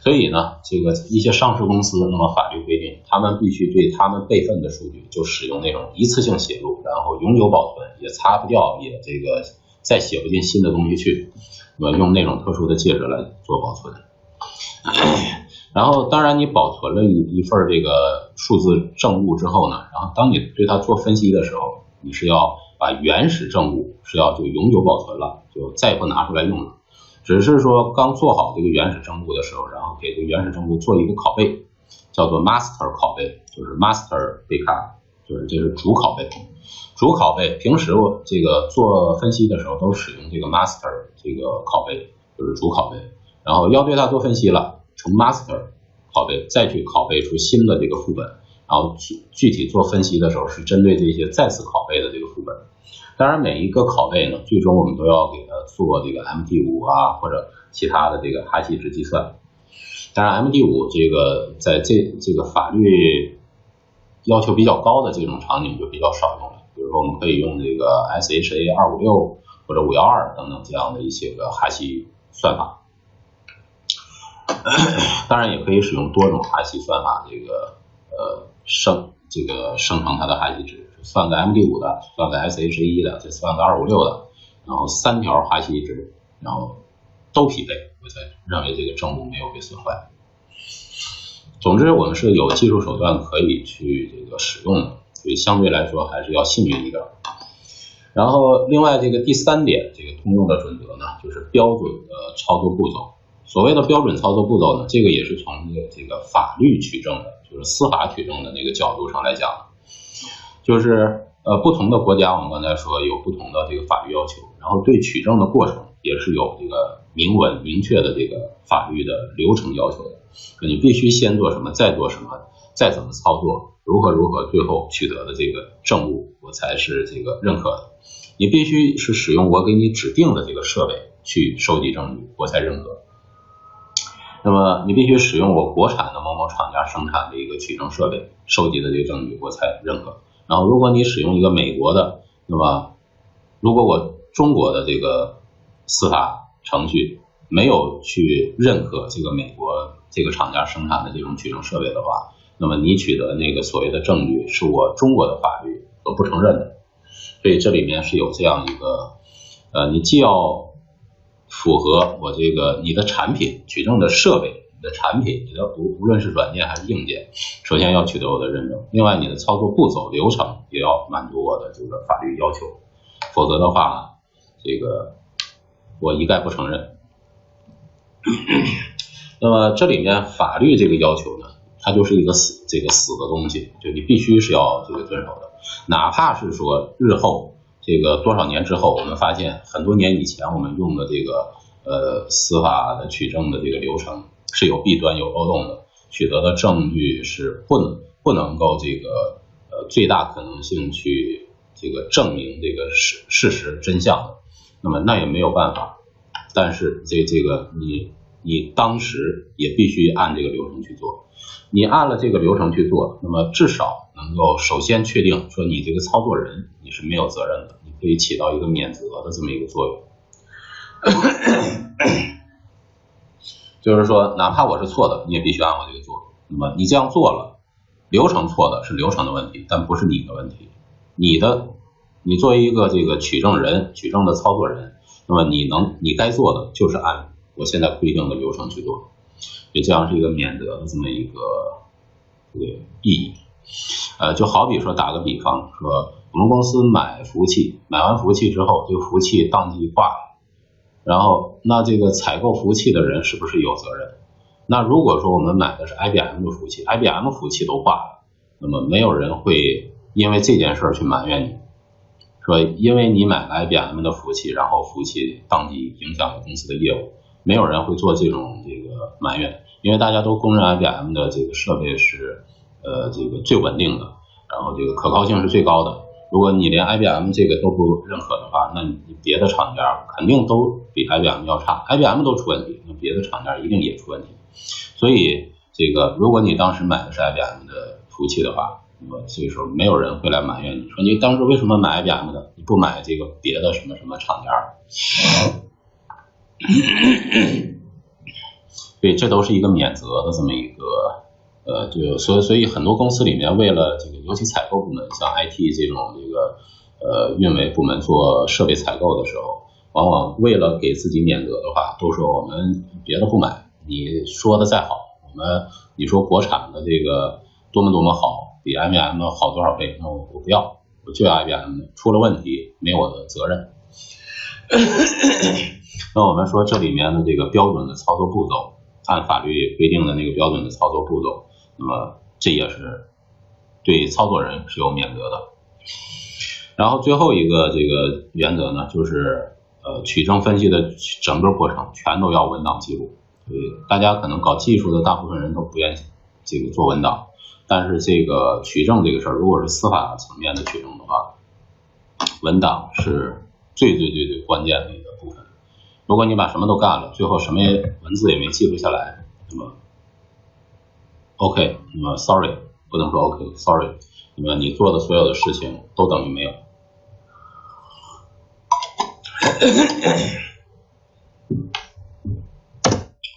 所以呢，这个一些上市公司，那么法律规定他们必须对他们备份的数据就使用那种一次性写入，然后永久保存，也擦不掉，也这个再写不进新的东西去，那么用那种特殊的介质来做保存。然后当然你保存了一份这个数字证物之后呢，然后当你对它做分析的时候，你是要把原始证物是要就永久保存了，就再也不拿出来用了。只是说刚做好这个原始证物的时候，然后给这个原始证物做一个拷贝，叫做 master 拷贝，就是 master backup， 就是这是主拷贝。主拷贝平时我这个做分析的时候都使用这个 master 这个拷贝，就是主拷贝。然后要对它做分析了，从 master 拷贝再去拷贝出新的这个副本，然后具体做分析的时候是针对这些再次拷贝的这个副本。当然每一个拷贝呢，最终我们都要给它做这个 MD5 啊，或者其他的这个哈希值计算。当然 MD5 这个在这个法律要求比较高的这种场景就比较少用了，比如说我们可以用这个 SHA-256 或者512等等这样的一些个哈希算法。当然也可以使用多种哈希算法，这个生成它的哈希值，算个 MD5 的，算个 SHA 的，再算个256的，然后3条哈希值，然后都匹配，我才认为这个证物没有被损坏。总之我们是有技术手段可以去这个使用的，所以相对来说还是要幸运一点。然后另外这个第3点，这个通用的准则呢，就是标准的操作步骤。所谓的标准操作步骤呢，这个也是从这个法律取证的，就是司法取证的那个角度上来讲的，就是不同的国家我们刚才说有不同的这个法律要求，然后对取证的过程也是有这个明文明确的这个法律的流程要求的，你必须先做什么，再做什么，再怎么操作，如何，最后取得的这个证物我才是这个认可的。你必须是使用我给你指定的这个设备去收集证据，我才认可。那么你必须使用我国产的某某厂家生产的一个取证设备收集的这个证据，我才认可。然后如果你使用一个美国的，那么如果我中国的这个司法程序没有去认可这个美国这个厂家生产的这种取证设备的话，那么你取得那个所谓的证据是我中国的法律都不承认的。所以这里面是有这样一个你既要符合我这个你的产品取证的设备，你的产品，你的无论是软件还是硬件，首先要取得我的认证，另外你的操作步骤流程也要满足我的这个法律要求，否则的话这个我一概不承认。那么这里面法律这个要求呢，它就是一个死的东西，就你必须是要这个遵守的，哪怕是说日后这个多少年之后，我们发现很多年以前我们用的这个司法的取证的这个流程是有弊端有漏洞的，取得的证据是不能够这个最大可能性去这个证明这个事实真相的，那么那也没有办法。但是这个你当时也必须按这个流程去做，你按了这个流程去做，那么至少能够首先确定说你这个操作人你是没有责任的，你可以起到一个免责的这么一个作用。就是说哪怕我是错的，你也必须按我这个做，那么你这样做了，流程错的是流程的问题，但不是你的问题。你作为一个这个取证的操作人，那么你该做的就是按我现在规定的流程去做，所以这样是一个免责的这么一个意义。就好比说打个比方说，我们公司买服务器，买完服务器之后，这个服务器当机挂了，然后那这个采购服务器的人是不是有责任？那如果说我们买的是 IBM 的服务器， IBM 服务器都挂了，那么没有人会因为这件事去埋怨你，说因为你买了 IBM 的服务器，然后服务器当机影响了公司的业务，没有人会做这种埋怨，因为大家都公认 IBM 的这个设备是这个最稳定的，然后这个可靠性是最高的。如果你连 IBM 这个都不认可的话，那你别的厂家肯定都比 IBM 要差， IBM 都出问题，那别的厂家一定也出问题。所以这个如果你当时买的是 IBM 的服务器的话，那么这个时候没有人会来埋怨你说你当时为什么买 IBM 的，你不买这个别的什么什么厂家。所以这都是一个免责的这么一个所以很多公司里面为了这个，尤其采购部门，像 IT 这种这个运维部门做设备采购的时候，往往为了给自己免责的话，都说我们别的不买，你说的再好，你说国产的这个多么多么好，比 IBM 好多少倍，那我不要，我就要 IBM 的，出了问题没我的责任。那我们说这里面的这个标准的操作步骤，按法律规定的那个标准的操作步骤，那么这也是对操作人是有免责的。然后最后一个这个原则呢，就是取证分析的整个过程全都要文档记录。所以大家可能搞技术的大部分人都不愿意这个做文档，但是这个取证这个事儿，如果是司法层面的取证的话，文档是最关键的一个部分。如果你把什么都干了，最后什么文字也没记录下来，那么 OK， 那么 sorry， 不能说 OK sorry， 那么你做的所有的事情都等于没有。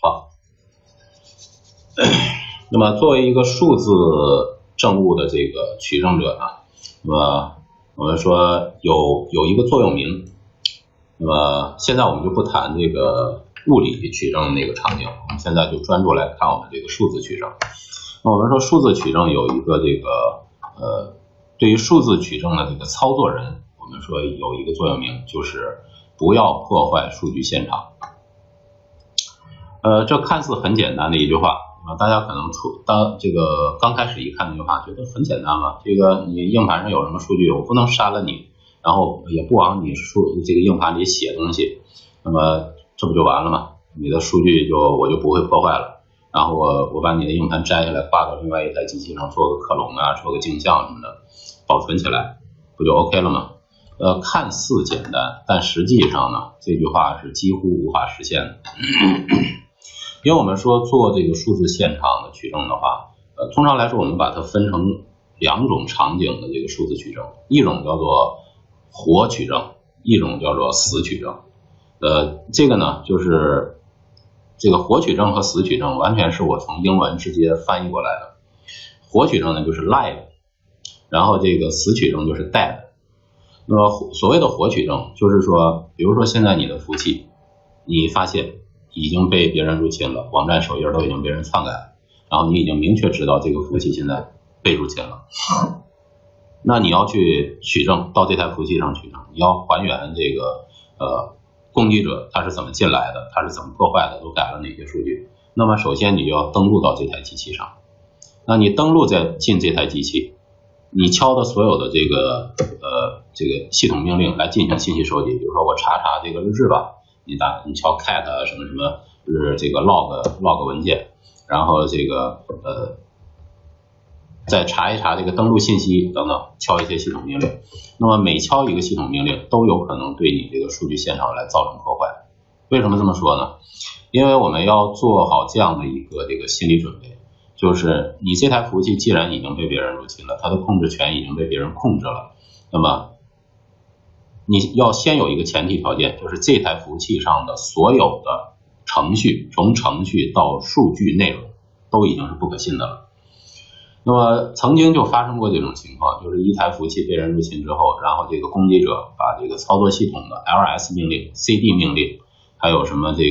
好，那么作为一个数字证物的这个取证者呢，那么我们说有一个座右铭。那么现在我们就不谈这个物理取证那个场景，我们现在就专注来看我们这个数字取证。那我们说数字取证有一个这个对于数字取证的这个操作人，我们说有一个座右铭，就是不要破坏数据现场。这看似很简单的一句话，大家可能当这个刚开始一看这句话，觉得很简单嘛，这个你硬盘上有什么数据，我不能删了你。然后也不往你这个硬盘里写东西，那么这不就完了吗？你的数据我就不会破坏了。然后我把你的硬盘摘下来挂到另外一台机器上，做个克隆啊，做个镜像什么的，保存起来，不就 OK 了吗？看似简单，但实际上呢，这句话是几乎无法实现的。因为我们说做这个数字现场的取证的话，通常来说我们把它分成两种场景的这个数字取证，一种叫做活取证，一种叫做死取证。这个呢，就是这个活取证和死取证完全是我从英文直接翻译过来的。活取证呢就是 live， 然后这个死取证就是 dead。那么所谓的活取证，就是说，比如说现在你的服务器，你发现已经被别人入侵了，网站首页都已经被人篡改了，然后你已经明确知道这个服务器现在被入侵了。那你要去取证，到这台服务器上取证，你要还原这个攻击者他是怎么进来的，他是怎么破坏的，都改了哪些数据。那么首先你就要登录到这台机器上，那你登录进这台机器，你敲的所有的这个系统命令来进行信息收集，比如说我查这个日志吧，你敲 cat 什么什么这个 log 文件，然后这个再查一查这个登录信息等等，敲一些系统命令。那么每敲一个系统命令都有可能对你这个数据现场来造成破坏。为什么这么说呢？因为我们要做好这样的一个这个心理准备，就是你这台服务器既然已经被别人入侵了，它的控制权已经被别人控制了，那么你要先有一个前提条件，就是这台服务器上的所有的程序，从程序到数据内容都已经是不可信的了。那么曾经就发生过这种情况，就是一台服务器被人入侵之后，然后这个攻击者把这个操作系统的 LS 命令、CD 命令，还有什么就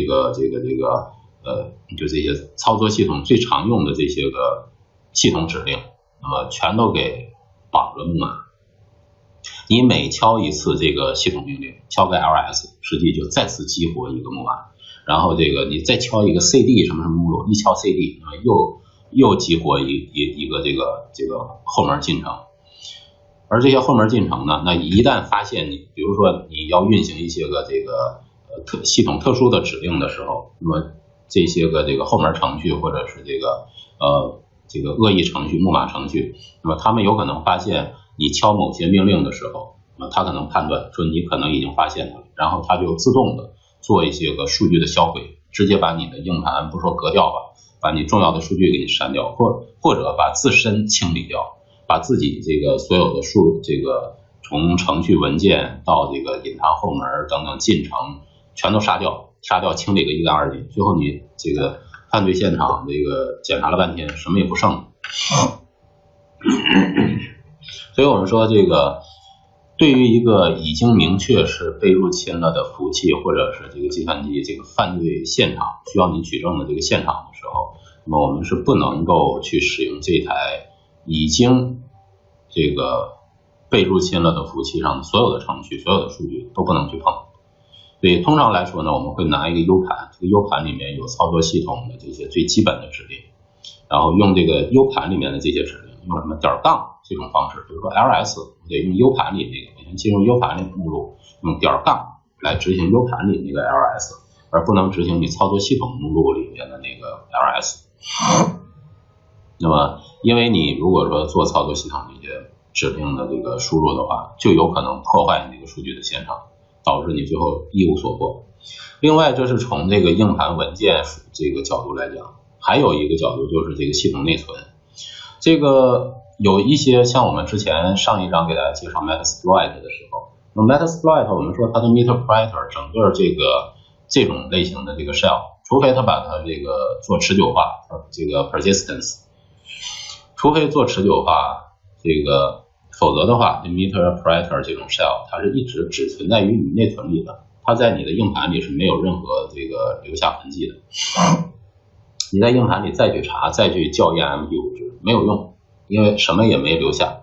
这些操作系统最常用的这些个系统指令，那么全都给绑了木马。你每敲一次这个系统命令，敲个 LS， 实际就再次激活一个木马，然后这个你再敲一个 CD 什么什么目录，一敲 CD， 那么又激活一个这个后门进程。而这些后门进程呢，那一旦发现你，比如说你要运行一些个这个系统特殊的指令的时候，那么这些个这个后门程序或者是这个恶意程序、木马程序，那么他们有可能发现你敲某些命令的时候，那么他可能判断说你可能已经发现它了，然后他就自动的做一些个数据的销毁，直接把你的硬盘不说革掉吧，把你重要的数据给你删掉，或者把自身清理掉，把自己这个所有的从程序文件到这个隐藏后门等等进程全都杀掉，清理个一干二净，最后你这个犯罪现场这个检查了半天什么也不剩。所以我们说这个对于一个已经明确是被入侵了的服务器或者是这个计算机这个犯罪现场需要你取证的这个现场的时候，那么我们是不能够去使用这台已经这个被入侵了的服务器上的所有的程序、所有的数据都不能去碰。所以通常来说呢，我们会拿一个 U 盘，这个 U 盘里面有操作系统的这些最基本的指令，然后用这个 U 盘里面的这些指令，用什么点杠这种方式，比如说 LS， 我得用 U 盘里那个，我先进入 U 盘里目录，用点杠来执行 U 盘里那个 LS， 而不能执行你操作系统目录里面的那个 LS。那么因为你如果说做操作系统这些指令的这个输入的话，就有可能破坏你这个数据的现场，导致你最后一无所获。另外这是从这个硬盘文件这个角度来讲，还有一个角度就是这个系统内存。这个有一些像我们之前上一章给大家介绍 Metasploit 的时候，那 Metasploit 我们说它的 Meterpreter 整个这种类型的这个 shell， 除非它把它这个做持久化，这个 persistence， 除非做持久化这个，否则的话 Meterpreter 这种 shell 它是一直只存在于你内存里的，它在你的硬盘里是没有任何这个留下痕迹的。你在硬盘里再去查再去校验 MPU 值没有用，因为什么也没留下，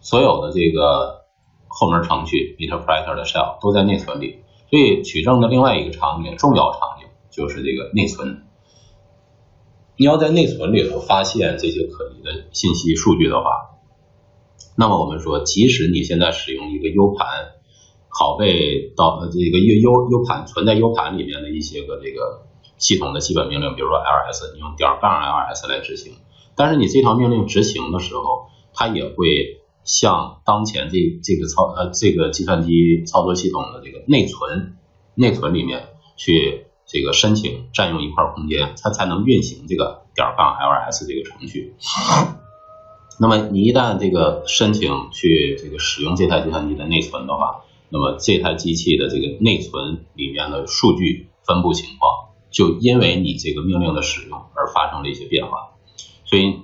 所有的这个后门程序 Meterpreter 的 shell 都在内存里。所以取证的另外一个场景，重要场景就是这个内存。你要在内存里头发现这些可疑的信息数据的话，那么我们说即使你现在使用一个 U 盘拷贝到这个 U 盘存在 U 盘里面的一些个这个系统的基本命令，比如说 LS， 你用点杠 LS 来执行，但是你这条命令执行的时候，它也会像当前这个计算机操作系统的这个内存里面去这个申请占用一块空间，它才能运行这个点杠 LS 这个程序。那么你一旦这个申请去这个使用这台计算机的内存的话，那么这台机器的这个内存里面的数据分布情况就因为你这个命令的使用而发生了一些变化。所以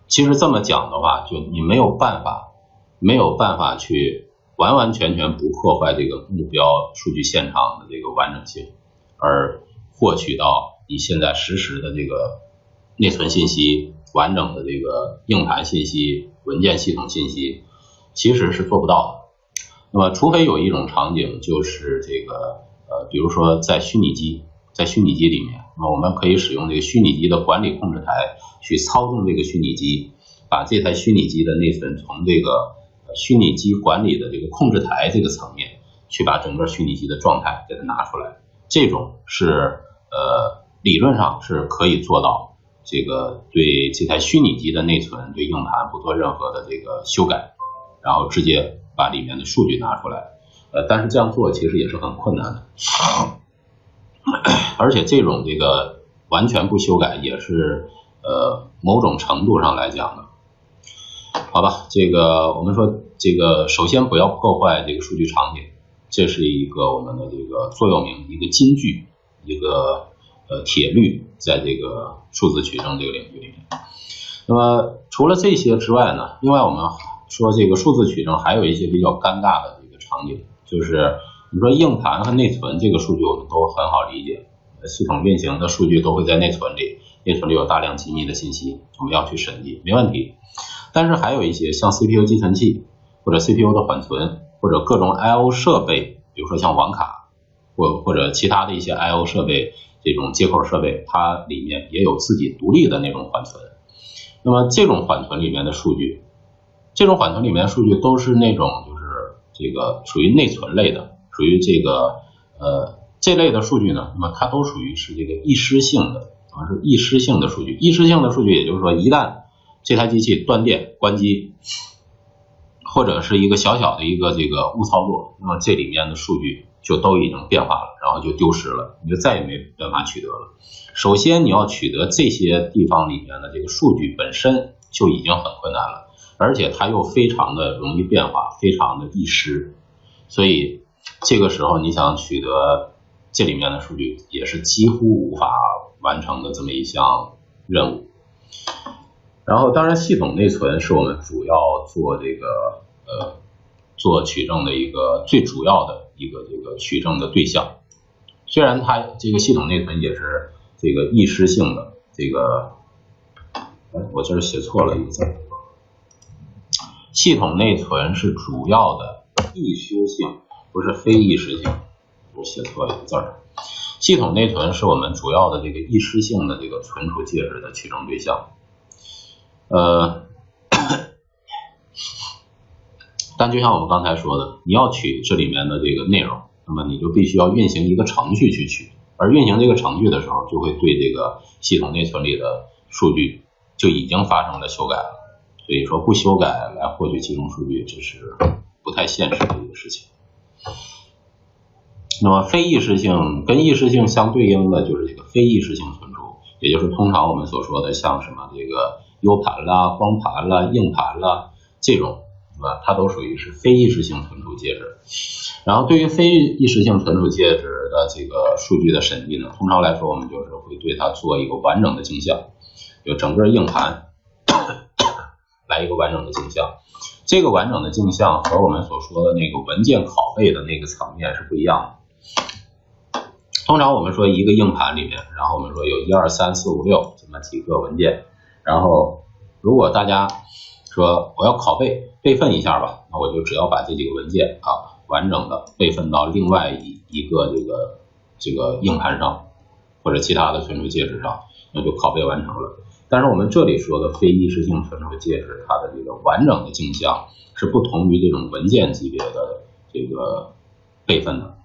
其实这么讲的话，就你没有办法去完完全全不破坏这个目标数据现场的这个完整性，而获取到你现在实时的这个内存信息、完整的这个硬盘信息、文件系统信息，其实是做不到的。那么除非有一种场景，就是这个比如说在虚拟机里面，那么我们可以使用这个虚拟机的管理控制台去操纵这个虚拟机，把这台虚拟机的内存从这个虚拟机管理的这个控制台这个层面去把整个虚拟机的状态给它拿出来，这种是理论上是可以做到这个对这台虚拟机的内存对硬盘不做任何的这个修改，然后直接把里面的数据拿出来。但是这样做其实也是很困难的，而且这种这个完全不修改也是某种程度上来讲的。好吧，这个我们说这个首先不要破坏这个数据场景，这是一个我们的这个座右铭，一个金句，一个铁律，在这个数字取证这个领域里面。那么除了这些之外呢，另外我们说这个数字取证还有一些比较尴尬的这个场景，就是你说硬盘和内存这个数据我们都很好理解，系统运行的数据都会在内存里，内存里有大量机密的信息，我们要去审计，没问题。但是还有一些像 CPU 寄存器或者 CPU 的缓存或者各种 I/O 设备，比如说像网卡或者其他的一些 I/O 设备，这种接口设备，它里面也有自己独立的那种缓存。那么这种缓存里面的数据都是那种就是这个属于内存类的，属于这个这类的数据呢，那么它都属于是这个易失性的是易失性的数据。易失性的数据也就是说，一旦这台机器断电关机，或者是一个小小的一个这个误操作，那么这里面的数据就都已经变化了，然后就丢失了，你就再也没办法取得了。首先你要取得这些地方里面的这个数据本身就已经很困难了，而且它又非常的容易变化，非常的易失，所以这个时候你想取得这里面的数据也是几乎无法完成的这么一项任务。然后当然系统内存是我们主要做这个做取证的一个最主要的一个这个取证的对象。虽然它这个系统内存也是这个易失性的，这个我这儿写错了一个字，系统内存是主要的易失性，不是非易失性，我写错了一个字儿。系统内存是我们主要的这个易失性的这个存储介质的取证对象。但就像我们刚才说的，你要取这里面的这个内容，那么你就必须要运行一个程序去取，而运行这个程序的时候，就会对这个系统内存里的数据就已经发生了修改了。所以说不修改来获取其中数据，这是不太现实的一个事情。那么非易失性跟易失性相对应的就是这个非易失性存储，也就是通常我们所说的像什么这个 U 盘啦、光盘啦、硬盘啦这种，它都属于是非易失性存储介质。然后对于非易失性存储介质的这个数据的审计呢，通常来说我们就是会对它做一个完整的镜像，就整个硬盘来一个完整的镜像。这个完整的镜像和我们所说的那个文件拷贝的那个层面是不一样的。通常我们说一个硬盘里面，然后我们说有1、2、3、4、5、6这么几个文件，然后如果大家说我要拷贝备份一下吧，那我就只要把这几个文件完整的备份到另外一个这个硬盘上或者其他的存储介质上，那就拷贝完成了。但是我们这里说的非易失性存储介质，它的这个完整的镜像是不同于这种文件级别的这个备份的。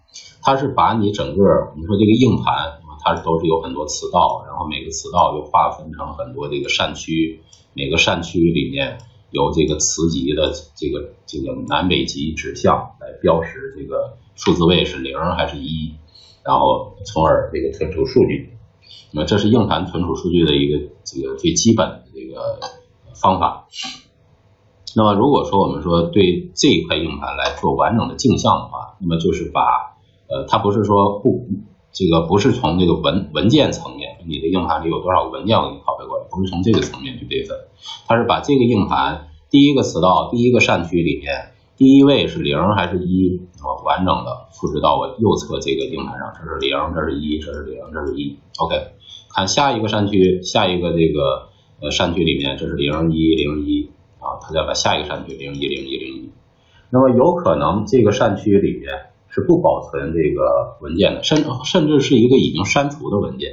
它是把你整个，你说这个硬盘，它都是有很多磁道，然后每个磁道又划分成很多这个扇区，每个扇区里面由这个磁极的这个南北极指向来标识这个数字位是0还是1，然后从而这个存储数据。那么这是硬盘存储数据的一个这个最基本的这个方法。那么如果说我们说对这一块硬盘来做完整的镜像的话，那么就是把它不是说不是从这个文件层面，你的硬盘里有多少个文件我给你拷贝过来，不是从这个层面去备份，它是把这个硬盘第一个磁道第一个扇区里面第一位是0还是1，完整的复制到我右侧这个硬盘上，这是0，这是1，这是0，这是1。OK， 看下一个扇区，下一个这个扇区里面，这是01、01它再把下一个扇区01、01、01。那么有可能这个扇区里面是不保存这个文件的，甚至是一个已经删除的文件，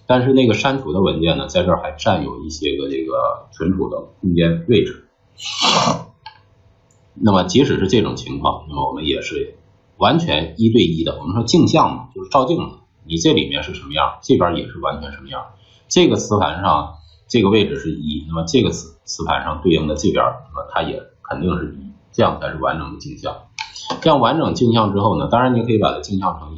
但是那个删除的文件呢，在这儿还占有一些个这个存储的空间位置。那么即使是这种情况，那么我们也是完全1对1的。我们说镜像嘛，就是照镜子，你这里面是什么样，这边也是完全什么样。这个磁盘上这个位置是1，那么这个磁盘上对应的这边，那么它也肯定是1，这样才是完整的镜像。这样完整镜像之后呢，当然你可以把它镜像成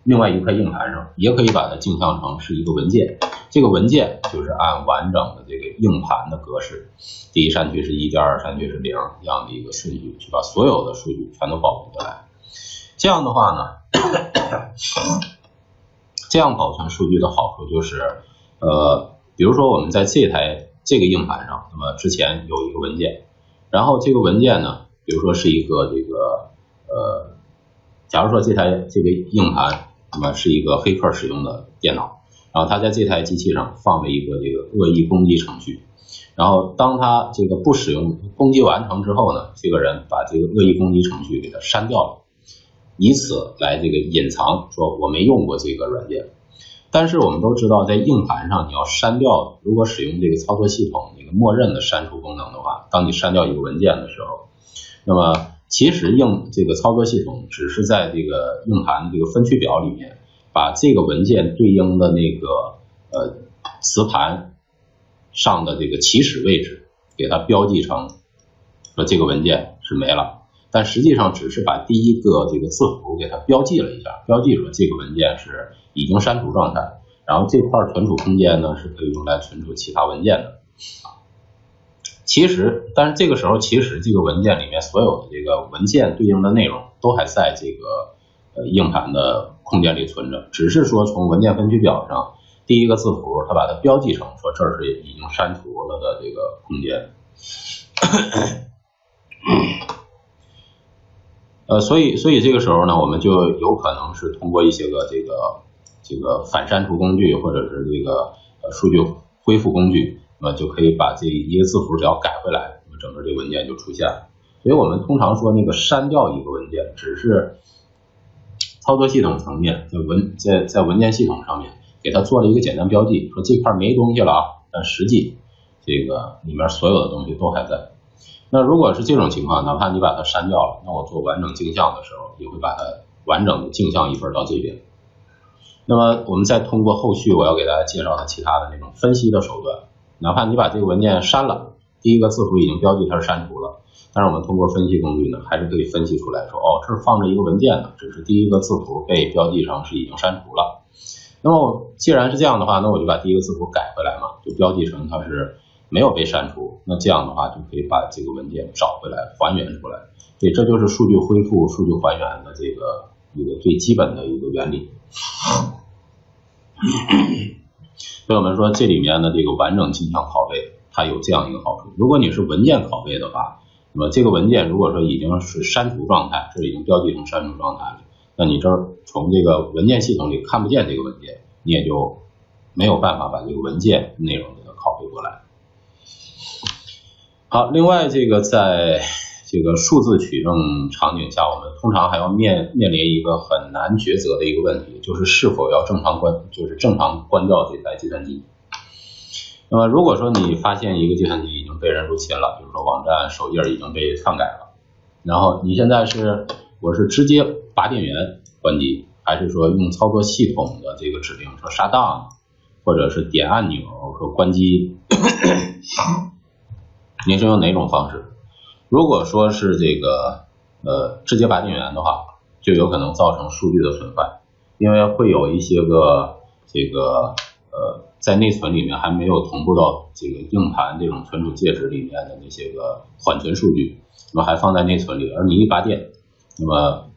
另外一块硬盘上，也可以把它镜像成是一个文件。这个文件就是按完整的这个硬盘的格式，第一扇区是1，第二扇区是0这样的一个顺序，去把所有的数据全都保存下来。这样的话呢，这样保存数据的好处就是比如说我们在这个硬盘上，那么之前有一个文件，然后这个文件呢，比如说是一个这个假如说这个硬盘那么是一个黑客使用的电脑，然后他在这台机器上放了一个这个恶意攻击程序，然后当他这个不使用攻击完成之后呢，这个人把这个恶意攻击程序给它删掉了，以此来这个隐藏说我没用过这个软件。但是我们都知道，在硬盘上你要删掉，如果使用这个操作系统这个默认的删除功能的话，当你删掉一个文件的时候，那么其实这个操作系统只是在这个硬盘的这个分区表里面，把这个文件对应的那个磁盘上的这个起始位置给它标记成说这个文件是没了，但实际上只是把第一个这个字符给它标记了一下，标记说这个文件是已经删除状态，然后这块存储空间呢是可以用来存储其他文件的。但是这个时候其实这个文件里面所有的这个文件对应的内容都还在这个硬盘的空间里存着，只是说从文件分区表上第一个字符它把它标记成说这是已经删除了的这个空间。所以这个时候呢，我们就有可能是通过一些个这个反删除工具或者是这个数据恢复工具，那么就可以把这一个字符只要改回来，那么整个这个文件就出现了。所以我们通常说那个删掉一个文件，只是操作系统层面在文件系统上面给它做了一个简单标记，说这块没东西了啊，但实际这个里面所有的东西都还在。那如果是这种情况，哪怕你把它删掉了，那我做完整镜像的时候也会把它完整的镜像一份到这边。那么我们再通过后续我要给大家介绍的其他的那种分析的手段，哪怕你把这个文件删了，第一个字符已经标记它是删除了，但是我们通过分析工具呢，还是可以分析出来说，这是放着一个文件的，只是第一个字符被标记成是已经删除了。那么既然是这样的话，那我就把第一个字符改回来嘛，就标记成它是没有被删除，那这样的话就可以把这个文件找回来还原出来。对，这就是数据恢复数据还原的这个一个最基本的一个原理。所以我们说这里面的这个完整镜像拷贝它有这样一个好处，如果你是文件拷贝的话，那么这个文件如果说已经是删除状态，这已经标记成删除状态了，那你这儿从这个文件系统里看不见这个文件，你也就没有办法把这个文件内容给它拷贝过来。好，另外这个在这个数字取证场景下，我们通常还要面临一个很难抉择的一个问题，就是是否要正常关掉这台计算机。那么如果说你发现一个计算机已经被人入侵了，比如说网站首页已经被篡改了，然后你现在我是直接拔电源关机，还是说用操作系统的这个指令说shut down，或者是点按钮说关机，你是用哪种方式？如果说是这个直接拔电源的话，就有可能造成数据的损坏，因为会有一些个这个在内存里面还没有同步到这个硬盘这种存储介质里面的那些个缓存数据，那么还放在内存里，而你一拔电，那么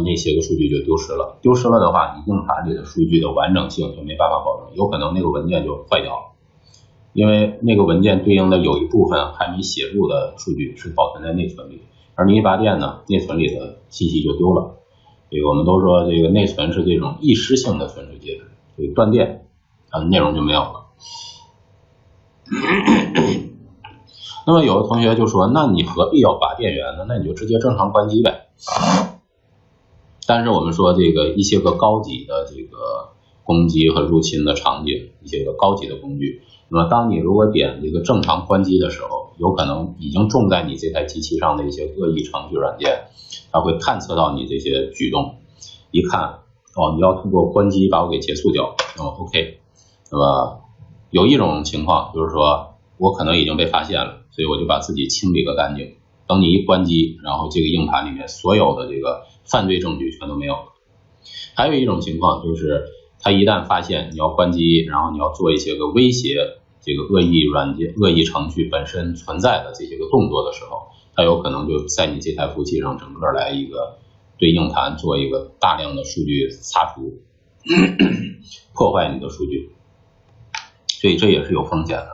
那些个数据就丢失了。丢失了的话，你硬盘里的数据的完整性就没办法保证，有可能那个文件就坏掉了，因为那个文件对应的有一部分还没写入的数据是保存在内存里，而你一拔电呢，内存里的信息就丢了。这个我们都说这个内存是这种易失性的存储介质，这个断电它的内容就没有了。那么有的同学就说，那你何必要拔电源呢？那你就直接正常关机呗。但是我们说这个一些个高级的这个攻击和入侵的场景，一些个高级的工具，那么当你如果点这个正常关机的时候，有可能已经种在你这台机器上的一些恶意程序软件，它会探测到你这些举动，一看你要通过关机把我给结束掉，那么 OK。 那么有一种情况就是说我可能已经被发现了，所以我就把自己清理个干净，等你一关机，然后这个硬盘里面所有的这个犯罪证据全都没有了。还有一种情况就是他一旦发现你要关机，然后你要做一些个威胁这个恶意软件恶意程序本身存在的这些个动作的时候，它有可能就在你这台服务器上整个来一个对硬盘做一个大量的数据擦除破坏你的数据，所以这也是有风险的。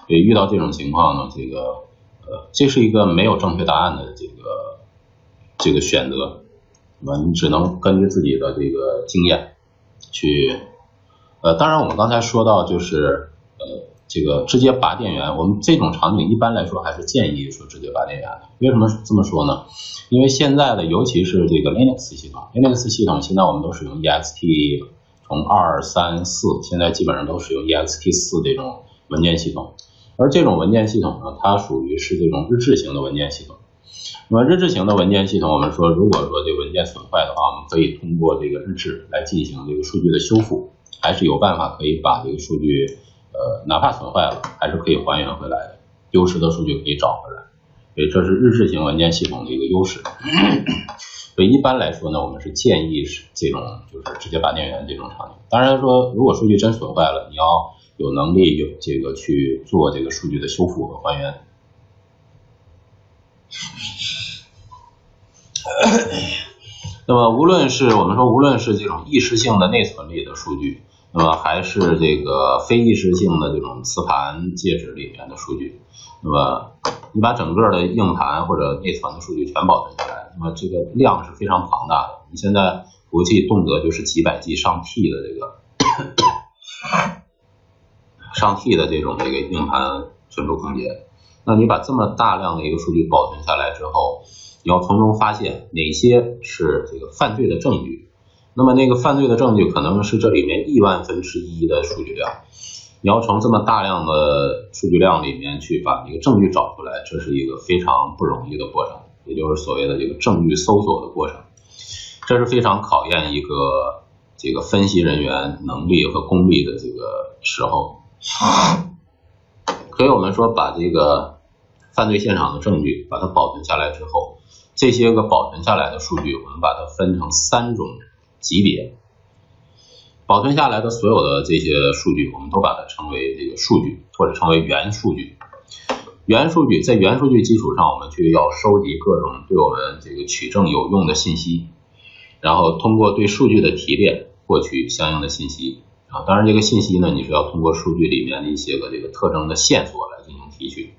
所以遇到这种情况呢，这是一个没有正确答案的这个选择，你只能根据自己的这个经验去当然我们刚才说到就是这个直接拔电源，我们这种场景一般来说还是建议说直接拔电源的。为什么这么说呢？因为现在的尤其是这个 Linux 系统现在我们都使用 EXT 从2、3、4，现在基本上都使用 EXT4 这种文件系统。而这种文件系统呢，它属于是这种日志型的文件系统。那么日志型的文件系统，我们说如果说这个文件损坏的话，我们可以通过这个日志来进行这个数据的修复，还是有办法可以把这个数据哪怕损坏了还是可以还原回来的，丢失的数据可以找回来。所以这是日志型文件系统的一个优势。所以一般来说呢，我们是建议是这种就是直接拔电源这种场景。当然说如果数据真损坏了，你要有能力有这个去做这个数据的修复和还原。那么无论是这种意识性的内存里的数据，那么还是这个非意识性的这种磁盘介质里面的数据，那么你把整个的硬盘或者内存的数据全保存下来，那么这个量是非常庞大的。你现在服务器动辄就是几百 G 上 T 的这个上 T 的这种硬盘存储空间，那你把这么大量的一个数据保存下来之后，你要从中发现哪些是这个犯罪的证据。那么那个犯罪的证据可能是这里面1/1000的数据量，你要从这么大量的数据量里面去把这个证据找出来，这是一个非常不容易的过程，也就是所谓的这个证据搜索的过程。这是非常考验一个这个分析人员能力和功力的这个时候。所以我们说把这个犯罪现场的证据把它保存下来之后，这些个保存下来的数据我们把它分成3种级别。保存下来的所有的这些数据我们都把它称为这个数据，或者称为原数据。原数据在原数据基础上，我们去要收集各种对我们这个取证有用的信息，然后通过对数据的提炼获取相应的信息。当然这个信息呢，你是要通过数据里面的一些个这个特征的线索来进行提取。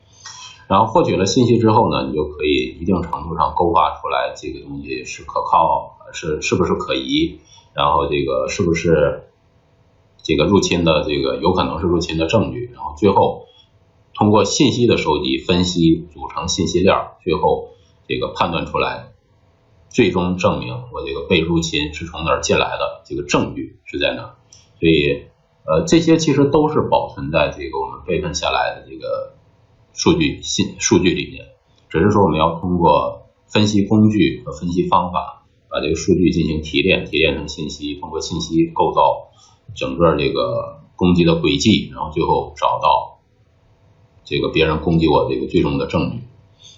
然后获取了信息之后呢，你就可以一定程度上勾画出来这个东西是可靠，是不是可疑，然后这个是不是这个入侵的这个有可能是入侵的证据，然后最后通过信息的收集分析组成信息链，最后这个判断出来，最终证明我这个被入侵是从哪儿进来的，这个证据是在哪。所以这些其实都是保存在这个我们备份下来的这个数据里面，只是说我们要通过分析工具和分析方法把这个数据进行提炼成信息，通过信息构造整个这个攻击的轨迹，然后最后找到这个别人攻击我这个最终的证据。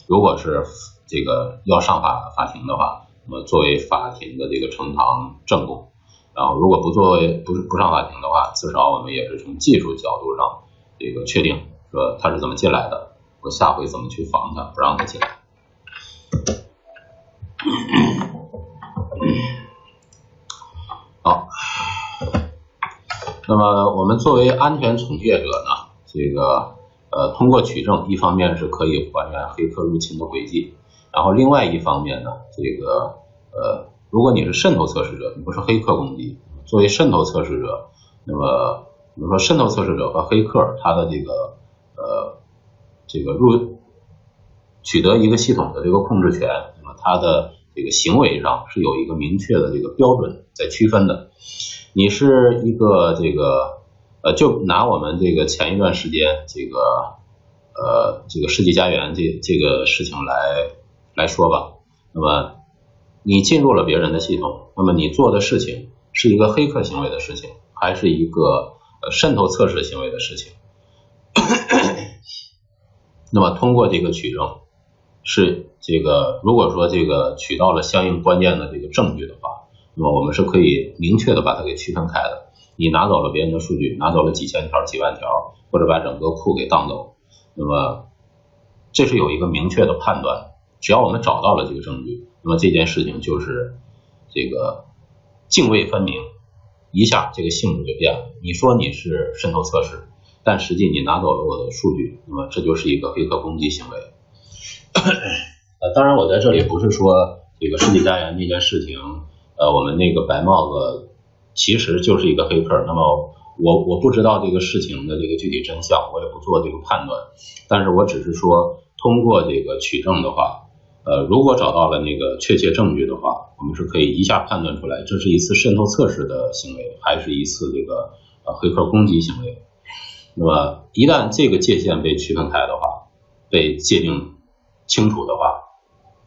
如果是这个要上法庭的话，那么作为法庭的这个呈堂证供，然后如果不上法庭的话，至少我们也是从技术角度上这个确定说他是怎么进来的，我下回怎么去防他，不让他进来。好，那么我们作为安全从业者呢，这个通过取证，一方面是可以还原黑客入侵的轨迹，然后另外一方面呢，这个如果你是渗透测试者，你不是黑客攻击，作为渗透测试者，那么比如说渗透测试者和黑客他的这个取得一个系统的这个控制权，那么他的这个行为上是有一个明确的这个标准在区分的。你是一个这个就拿我们这个前一段时间这个世纪佳缘这个事情来说吧，那么你进入了别人的系统，那么你做的事情是一个黑客行为的事情，还是一个渗透测试行为的事情？那么通过这个取证，是这个如果说这个取到了相应关键的这个证据的话，那么我们是可以明确的把它给区分开的。你拿走了别人的数据，拿走了几千条几万条，或者把整个库给当走，那么这是有一个明确的判断。只要我们找到了这个证据，那么这件事情就是这个泾渭分明，一下这个性质就变了。你说你是渗透测试，但实际你拿走了我的数据，那么这就是一个黑客攻击行为。当然我在这里不是说这个世纪佳缘那件事情，我们那个白帽子其实就是一个黑客，那么我不知道这个事情的这个具体真相，我也不做这个判断，但是我只是说通过这个取证的话，如果找到了那个确切证据的话，我们是可以一下判断出来这是一次渗透测试的行为，还是一次这个黑客攻击行为。那么一旦这个界限被区分开的话，被界定清楚的话，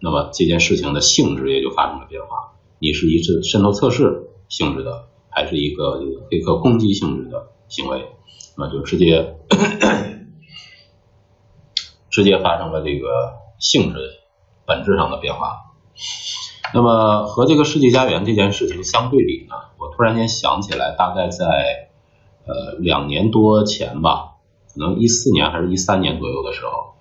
那么这件事情的性质也就发生了变化。你是一次渗透测试性质的，还是一个黑客攻击性质的行为，那么就直接发生了这个性质本质上的变化。那么和这个世纪佳缘这件事情相对比呢，我突然间想起来，大概在2年多前吧，可能14年还是13年左右的时候，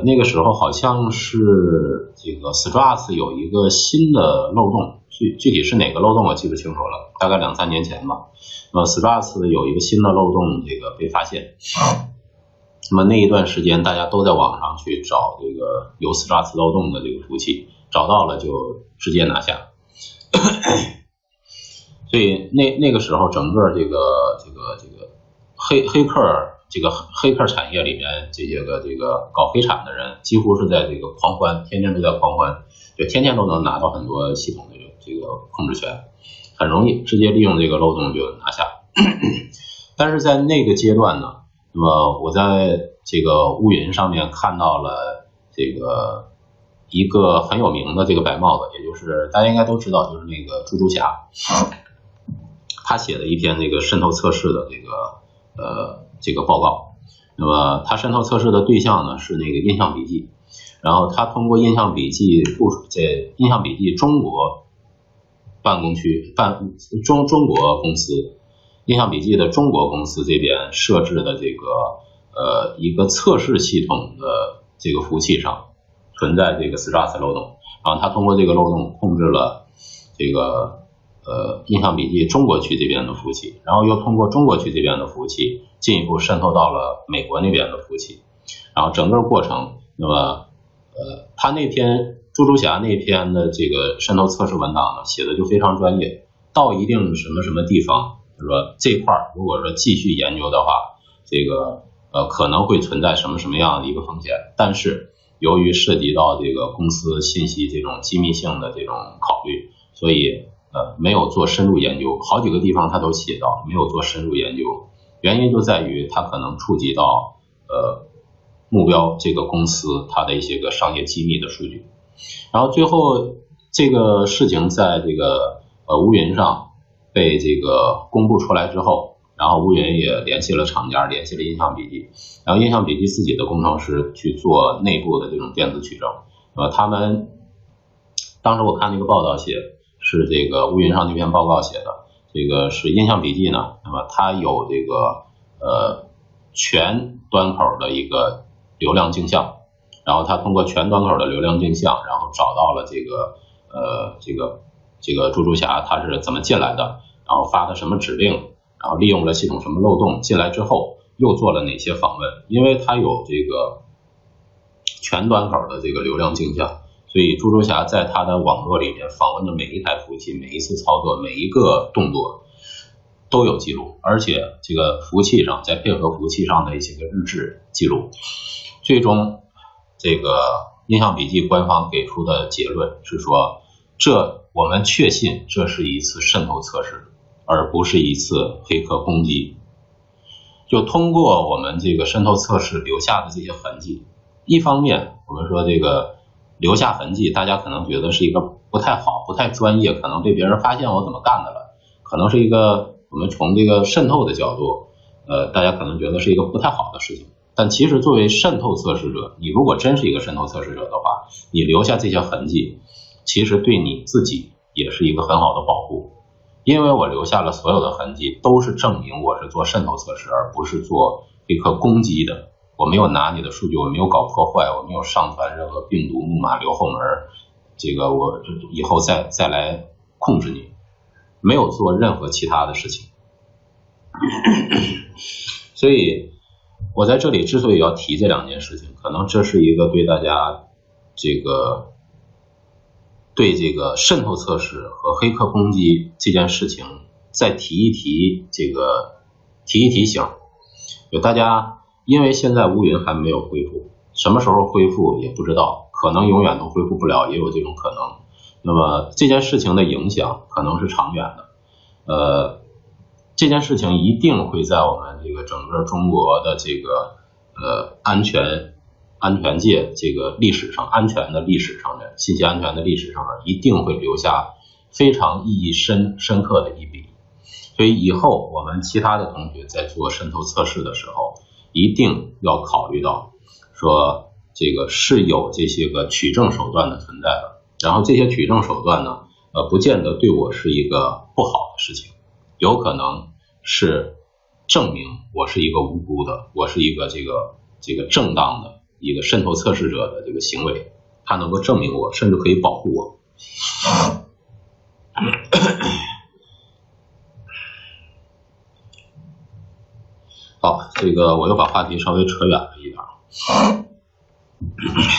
那个时候好像是这个 Struts 有一个新的漏洞，具体是哪个漏洞我记不清楚了，大概2-3年前吧。那么 Struts 有一个新的漏洞这个被发现，那么那一段时间大家都在网上去找这个有 Struts 漏洞的这个服务器，找到了就直接拿下。所以那个时候整个这个黑客产业里面这些个搞黑产的人几乎是在这个狂欢，天天都在狂欢，就天天都能拿到很多系统的这个控制权，很容易直接利用这个漏洞就拿下。但是在那个阶段呢，那么我在这个乌云上面看到了这个一个很有名的这个白帽子，也就是大家应该都知道，就是那个猪猪侠，他写的一篇这个渗透测试的这个报告。那么他渗透测试的对象呢是那个印象笔记，然后他通过印象笔记在印象笔记中国办公区中国公司，印象笔记的中国公司这边设置的这个一个测试系统的这个服务器上存在这个 Struts 漏洞，然后他通过这个漏洞控制了这个印象笔记中国区这边的服务器，然后又通过中国区这边的服务器进一步渗透到了美国那边的服务器，然后整个过程，那么他那篇猪猪侠那篇的这个渗透测试文档呢写的就非常专业，到一定什么地方，就是说这块如果说继续研究的话，这个可能会存在什么样的一个风险，但是由于涉及到这个公司信息这种机密性的这种考虑，所以没有做深入研究，好几个地方他都写到没有做深入研究，原因就在于他可能触及到目标这个公司它的一些个商业机密的数据。然后最后这个事情在这个乌云上被这个公布出来之后，然后乌云也联系了厂家，联系了印象笔记，然后印象笔记自己的工程师去做内部的这种电子取证。他们当时我看那个报道写是这个乌云上那篇报告写的，这个是印象笔记呢，那么它有这个全端口的一个流量镜像，然后它通过全端口的流量镜像，然后找到了这个猪猪侠它是怎么进来的，然后发的什么指令，然后利用了系统什么漏洞，进来之后又做了哪些访问，因为它有这个全端口的这个流量镜像，所以猪猪侠在它的网络里面访问的每一台服务器，每一次操作，每一个动作都有记录，而且这个服务器上再配合服务器上的一些个日志记录。最终这个印象笔记官方给出的结论是说，我们确信这是一次渗透测试，而不是一次黑客攻击。就通过我们这个渗透测试留下的这些痕迹，一方面我们说这个留下痕迹，大家可能觉得是一个不太好，不太专业，可能被别人发现我怎么干的了，可能是一个我们从这个渗透的角度，大家可能觉得是一个不太好的事情。但其实作为渗透测试者，你如果真是一个渗透测试者的话，你留下这些痕迹，其实对你自己也是一个很好的保护。因为我留下了所有的痕迹，都是证明我是做渗透测试，而不是做黑客攻击的。我没有拿你的数据，我没有搞破坏，我没有上传任何病毒木马留后门，这个我以后再来控制你，没有做任何其他的事情。所以我在这里之所以要提这2件事情，可能这是一个对大家对这个渗透测试和黑客攻击这件事情再提一提醒，有大家因为现在乌云还没有恢复，什么时候恢复也不知道，可能永远都恢复不了，也有这种可能。那么这件事情的影响可能是长远的，这件事情一定会在我们这个整个中国的这个安全界这个历史上，安全的历史上面，信息安全的历史上面，一定会留下非常意义深刻的一笔。所以以后我们其他的同学在做渗透测试的时候，一定要考虑到说这个是有这些个取证手段的存在的，然后这些取证手段呢，不见得对我是一个不好的事情，有可能是证明我是一个无辜的，我是一个这个正当的一个渗透测试者的这个行为，它能够证明我，甚至可以保护我。好，这个我又把话题稍微扯远了一点，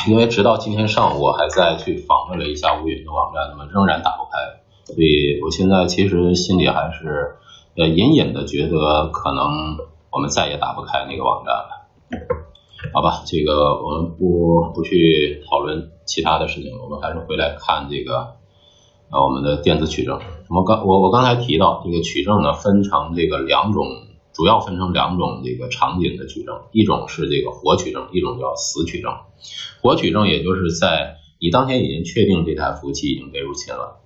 因为直到今天上午我还在去访问了一下吴允的网站，那么仍然打不开，所以我现在其实心里还是隐隐的觉得可能我们再也打不开那个网站了。好吧，这个我们不去讨论其他的事情，我们还是回来看这个我们的电子取证。我刚才提到这个取证呢，分成这个主要分成两种这个场景的取证，一种是这个活取证，一种叫死取证。活取证也就是在你当天已经确定这台服务器已经被入侵了，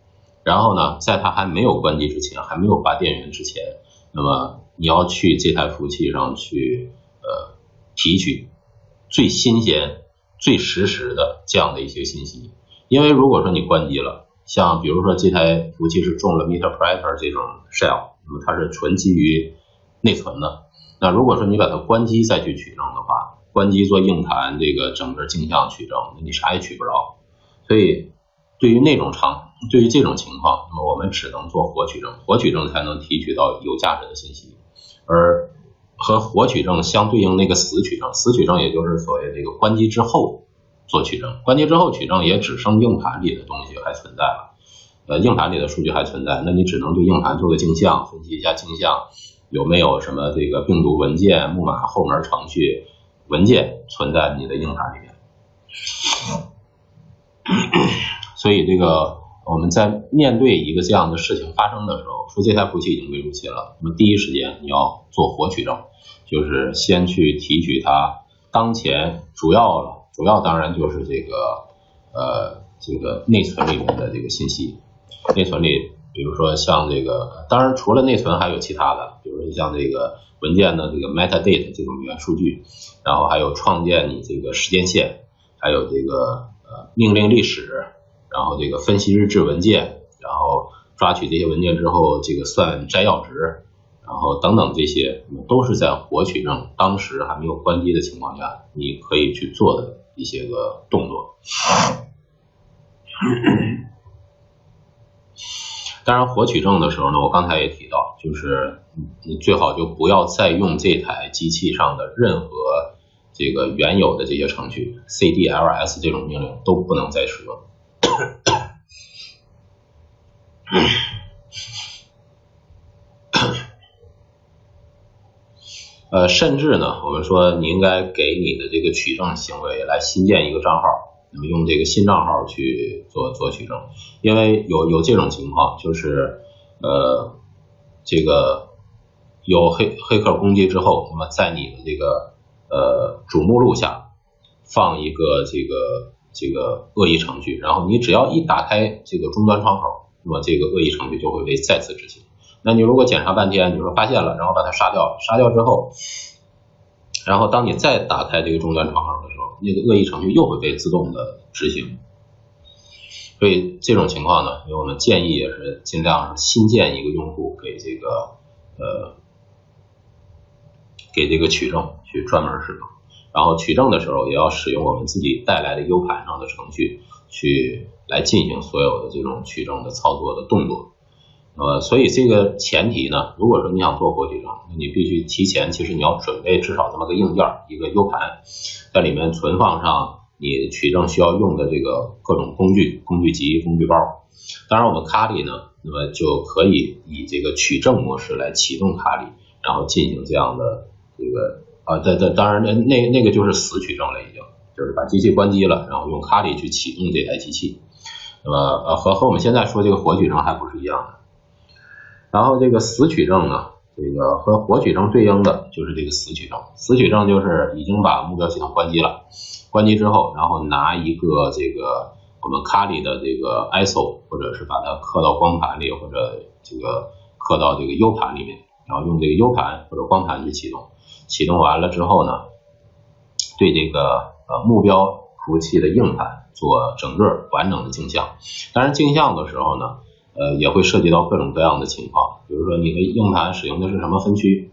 然后呢，在它还没有关机之前，还没有拔电源之前，那么你要去这台服务器上去提取最新鲜、最实时的这样的一些信息。因为如果说你关机了，像比如说这台服务器是中了 MeterPreter 这种 shell， 那么它是纯基于内存的。那如果说你把它关机再去取证的话，关机做硬盘这个整个镜像取证，你啥也取不着。所以对于这种情况，那么我们只能做活取证，活取证才能提取到有价值的信息。而和活取证相对应那个死取证，死取证也就是所谓这个关机之后做取证，关机之后取证也只剩硬盘里的东西还存在了，硬盘里的数据还存在，那你只能对硬盘做个镜像，分析一下镜像有没有什么这个病毒文件、木马、后门程序文件存在你的硬盘里面。所以这个我们在面对一个这样的事情发生的时候，说这台服务器已经被入侵了，那么第一时间你要做活取证，就是先去提取它当前主要当然就是这个内存里面的这个信息。内存里比如说像这个，当然除了内存还有其他的，比如说像这个文件的这个 metadata 这种语言数据，然后还有创建你这个时间线，还有这个命令历史，然后这个分析日志文件，然后抓取这些文件之后这个算摘要值，然后等等，这些都是在活取证当时还没有关机的情况下你可以去做的一些个动作。当然活取证的时候呢，我刚才也提到，就是你最好就不要再用这台机器上的任何这个原有的这些程序 cdls 这种命令都不能再使用。甚至呢，我们说你应该给你的这个取证行为来新建一个账号，那么用这个新账号去做取证，因为有这种情况，就是这个有黑客攻击之后，那么在你的这个主目录下放一个这个恶意程序，然后你只要一打开这个终端窗口，那么这个恶意程序就会被再次执行。那你如果检查半天，你说发现了，然后把它杀掉之后，然后当你再打开这个终端窗口的时候，那个恶意程序又会被自动的执行。所以这种情况呢，我们建议也是尽量新建一个用户给这个取证去专门使用，然后取证的时候也要使用我们自己带来的 U 盘上的程序去来进行所有的这种取证的操作的动作。所以这个前提呢，如果说你想做活取证，那你必须提前，其实你要准备至少这么个硬件，一个 U 盘，在里面存放上你取证需要用的这个各种工具集、工具包。当然我们卡里呢，那么就可以以这个取证模式来启动卡里，然后进行这样的这个当然那个就是死取证了，已经就是把机器关机了，然后用卡里去启动这台机器。那么和我们现在说这个活取证还不是一样的。然后这个死取证呢，这个和活取证对应的就是这个死取证。死取证就是已经把目标系统关机了，关机之后，然后拿一个这个我们Kali的这个 ISO， 或者是把它刻到光盘里，或者这个刻到这个 U 盘里面，然后用这个 U 盘或者光盘去启动。启动完了之后呢，对这个目标服务器的硬盘做整个完整的镜像。当然镜像的时候呢，也会涉及到各种各样的情况，比如说你的硬盘使用的是什么分区，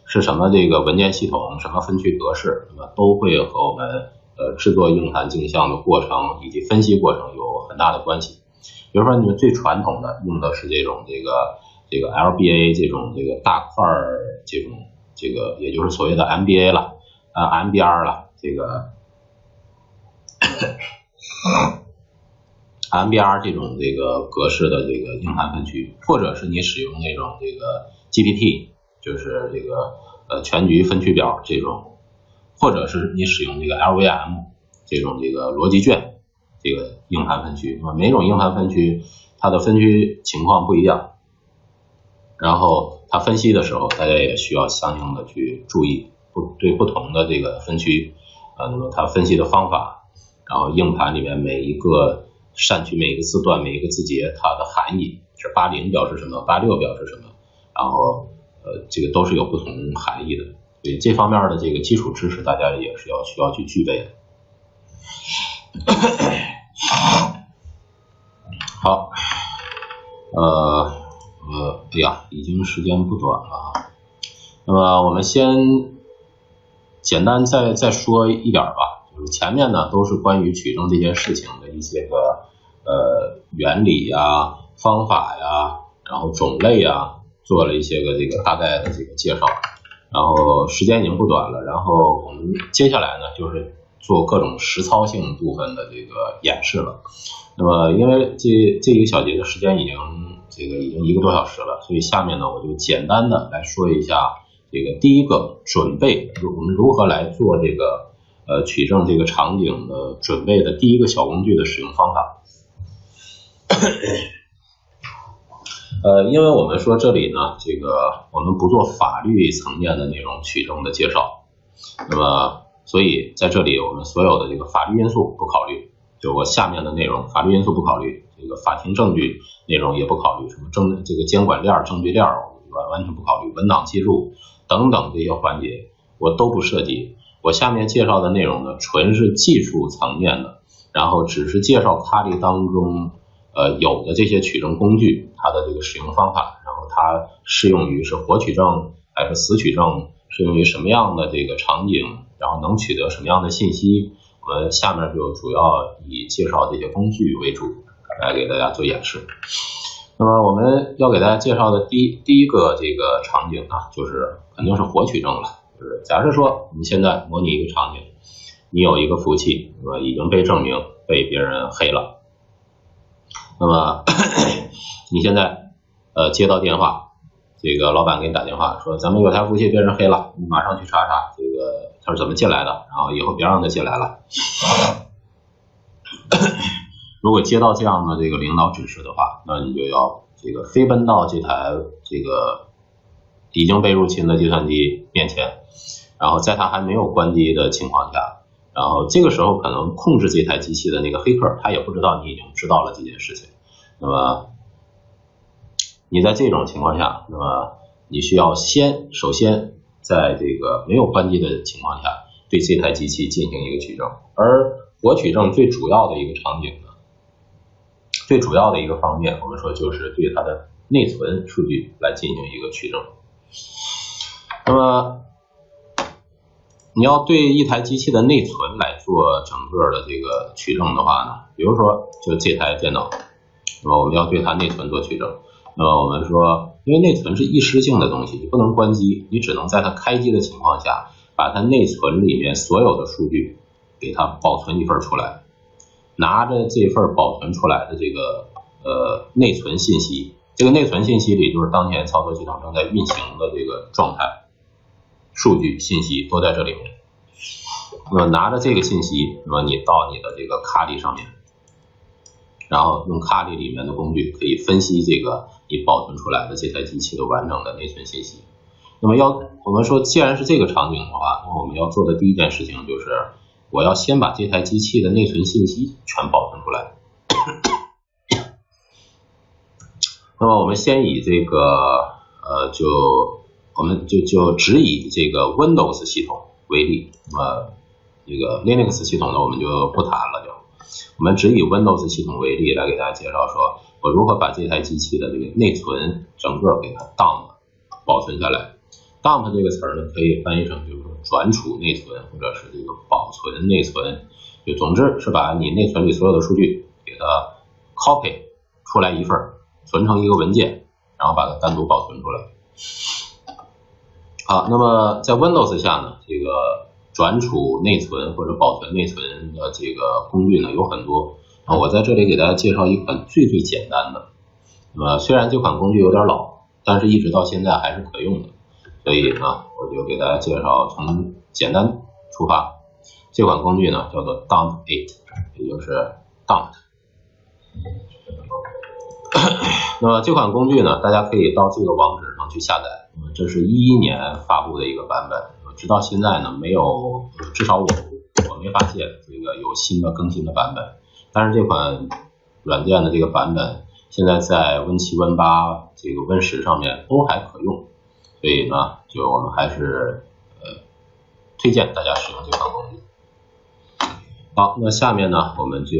是什么这个文件系统，什么分区格式，那么都会和我们制作硬盘镜像的过程以及分析过程有很大的关系。比如说你们最传统的用的是这种这个 LBA 这种这个大块这个也就是所谓的 MBA 了，MBR 了，这个MBR 这种这个格式的这个硬盘分区，或者是你使用那种这个 GPT， 就是这个全局分区表这种，或者是你使用这个 LVM 这种这个逻辑卷这个硬盘分区。那么每种硬盘分区它的分区情况不一样，然后它分析的时候大家也需要相应的去注意对不同的这个分区那么它分析的方法，然后硬盘里面每一个删去每一个字段每一个字节它的含义是80表示什么86表示什么，然后这个都是有不同含义的，所以这方面的这个基础知识大家也是需要去具备的。好，哎呀，已经时间不短了啊。那么我们先简单再说一点吧，就是前面呢都是关于取证这件事情的一些个原理呀、方法呀，然后种类呀，做了一些个这个大概的这个介绍。然后时间已经不短了，然后我们接下来呢就是做各种实操性部分的这个演示了。那么因为这一个小节的时间已经1个多小时了，所以下面呢我就简单的来说一下这个第一个准备，我们如何来做这个取证这个场景的准备的第一个小工具的使用方法。因为我们说这里呢，这个我们不做法律层面的那种取证的介绍，那么所以在这里我们所有的这个法律因素不考虑，就我下面的内容法律因素不考虑，这个法庭证据内容也不考虑，什么这个监管链证据链完全不考虑，文档记录等等这些环节我都不涉及。我下面介绍的内容呢纯是技术层面的，然后只是介绍Kali当中有的这些取证工具它的这个使用方法，然后它适用于是活取证还是死取证，适用于什么样的这个场景，然后能取得什么样的信息，我们下面就主要以介绍这些工具为主来给大家做演示。那么我们要给大家介绍的第一个这个场景呢，就是肯定是活取证了。就是假设说我们现在模拟一个场景，你有一个服务器已经被证明被别人黑了，那么你现在接到电话，这个老板给你打电话说咱们有台服务器被人黑了，你马上去查查这个他是怎么进来的，然后以后别让他进来了。如果接到这样的这个领导指示的话，那你就要这个飞奔到这台这个已经被入侵的计算机面前，然后在它还没有关机的情况下，然后这个时候可能控制这台机器的那个黑客他也不知道你已经知道了这件事情，那么你在这种情况下，那么你需要首先在这个没有关机的情况下对这台机器进行一个取证。而活取证最主要的一个场景呢，最主要的一个方面我们说就是对它的内存数据来进行一个取证。那么你要对一台机器的内存来做整个的这个取证的话呢，比如说就这台电脑，那么我们要对它内存做取证。那么我们说因为内存是一时性的东西，你不能关机，你只能在它开机的情况下把它内存里面所有的数据给它保存一份出来，拿着这份保存出来的这个内存信息，这个内存信息里就是当前操作系统正在运行的这个状态数据信息都在这里面。那么拿着这个信息，那么你到你的这个Kali上面，然后用Kali里面的工具可以分析这个你保存出来的这台机器的完整的内存信息。那么我们说，既然是这个场景的话，那我们要做的第一件事情就是，我要先把这台机器的内存信息全保存出来。那么我们先以这个我们就只以这个 Windows 系统为例，那么这个 Linux 系统呢我们就不谈了，我们只以 Windows 系统为例来给大家介绍说，我如何把这台机器的这个内存整个给它 dump 保存下来。dump 这个词呢，可以翻译成就是说转储内存，或者是这个保存内存，就总之是把你内存里所有的数据给它 copy 出来一份，存成一个文件，然后把它单独保存出来。好，那么在 Windows 下呢，这个转储内存或者保存内存的这个工具呢有很多，我在这里给大家介绍一款最简单的。那么虽然这款工具有点老，但是一直到现在还是可用的，所以呢我就给大家介绍从简单出发。这款工具呢叫做 dump8， 也就是 dump。那么这款工具呢，大家可以到这个网址上去下载。这是2011年发布的一个版本，直到现在呢没有，至少我没发现这个有新的更新的版本。但是这款软件的这个版本现在在 Win7、Win8、这个 Win10上面都还可用，所以呢，就我们还是推荐大家使用这款工具。好，那下面呢，我们就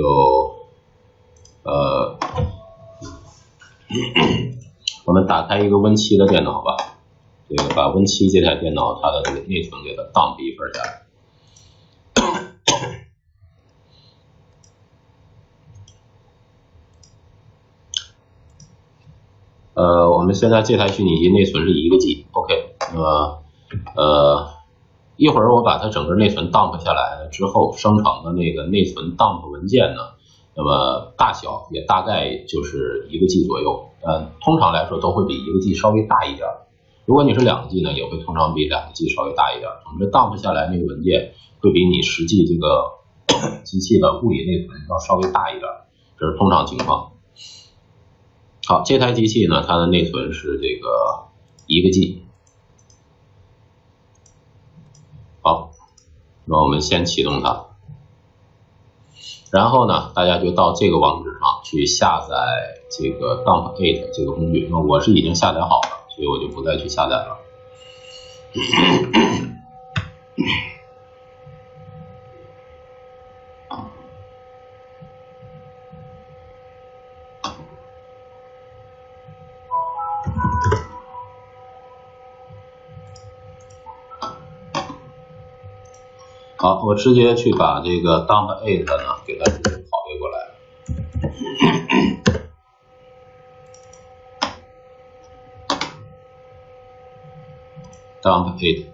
我们打开一个 Win7 的电脑吧，这个把 Win7 这台电脑它的这个内存给它 dump 一份下来。我们现在这台虚拟机内存是1个 G，OK， 那么一会儿我把它整个内存 dump 下来之后生成的那个内存 dump 文件呢，那么大小也大概就是1个 G 左右，通常来说都会比1个 G 稍微大一点。如果你是2个 G 呢，也会通常比2个 G 稍微大一点。总之 dump 下来那个文件会比你实际这个机器的物理内存要稍微大一点，这是通常情况。好，这台机器呢，它的内存是这个1个 G。好，那我们先启动它，然后呢，大家就到这个网址上去下载这个 dump8 这个工具。那我是已经下载好了，所以我就不再去下载了。好，我直接去把这个 dump8 呢给它直接拷贝过来。dump8。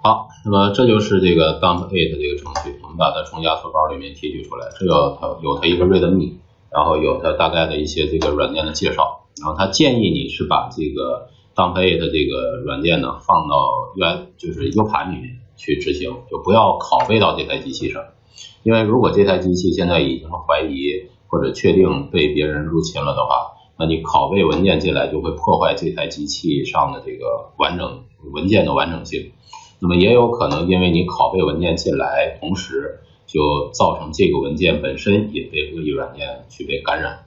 好，那么这就是这个 dump8 这个程序，我们把它从压缩包里面提取出来，这有它一个 readme， 然后有它大概的一些这个软件的介绍。然后他建议你是把这个 dump8 的这个软件呢放到就是 U 盘里面去执行，就不要拷贝到这台机器上，因为如果这台机器现在已经怀疑或者确定被别人入侵了的话，那你拷贝文件进来就会破坏这台机器上的这个文件的完整性。那么也有可能因为你拷贝文件进来，同时就造成这个文件本身也被恶意软件去被感染。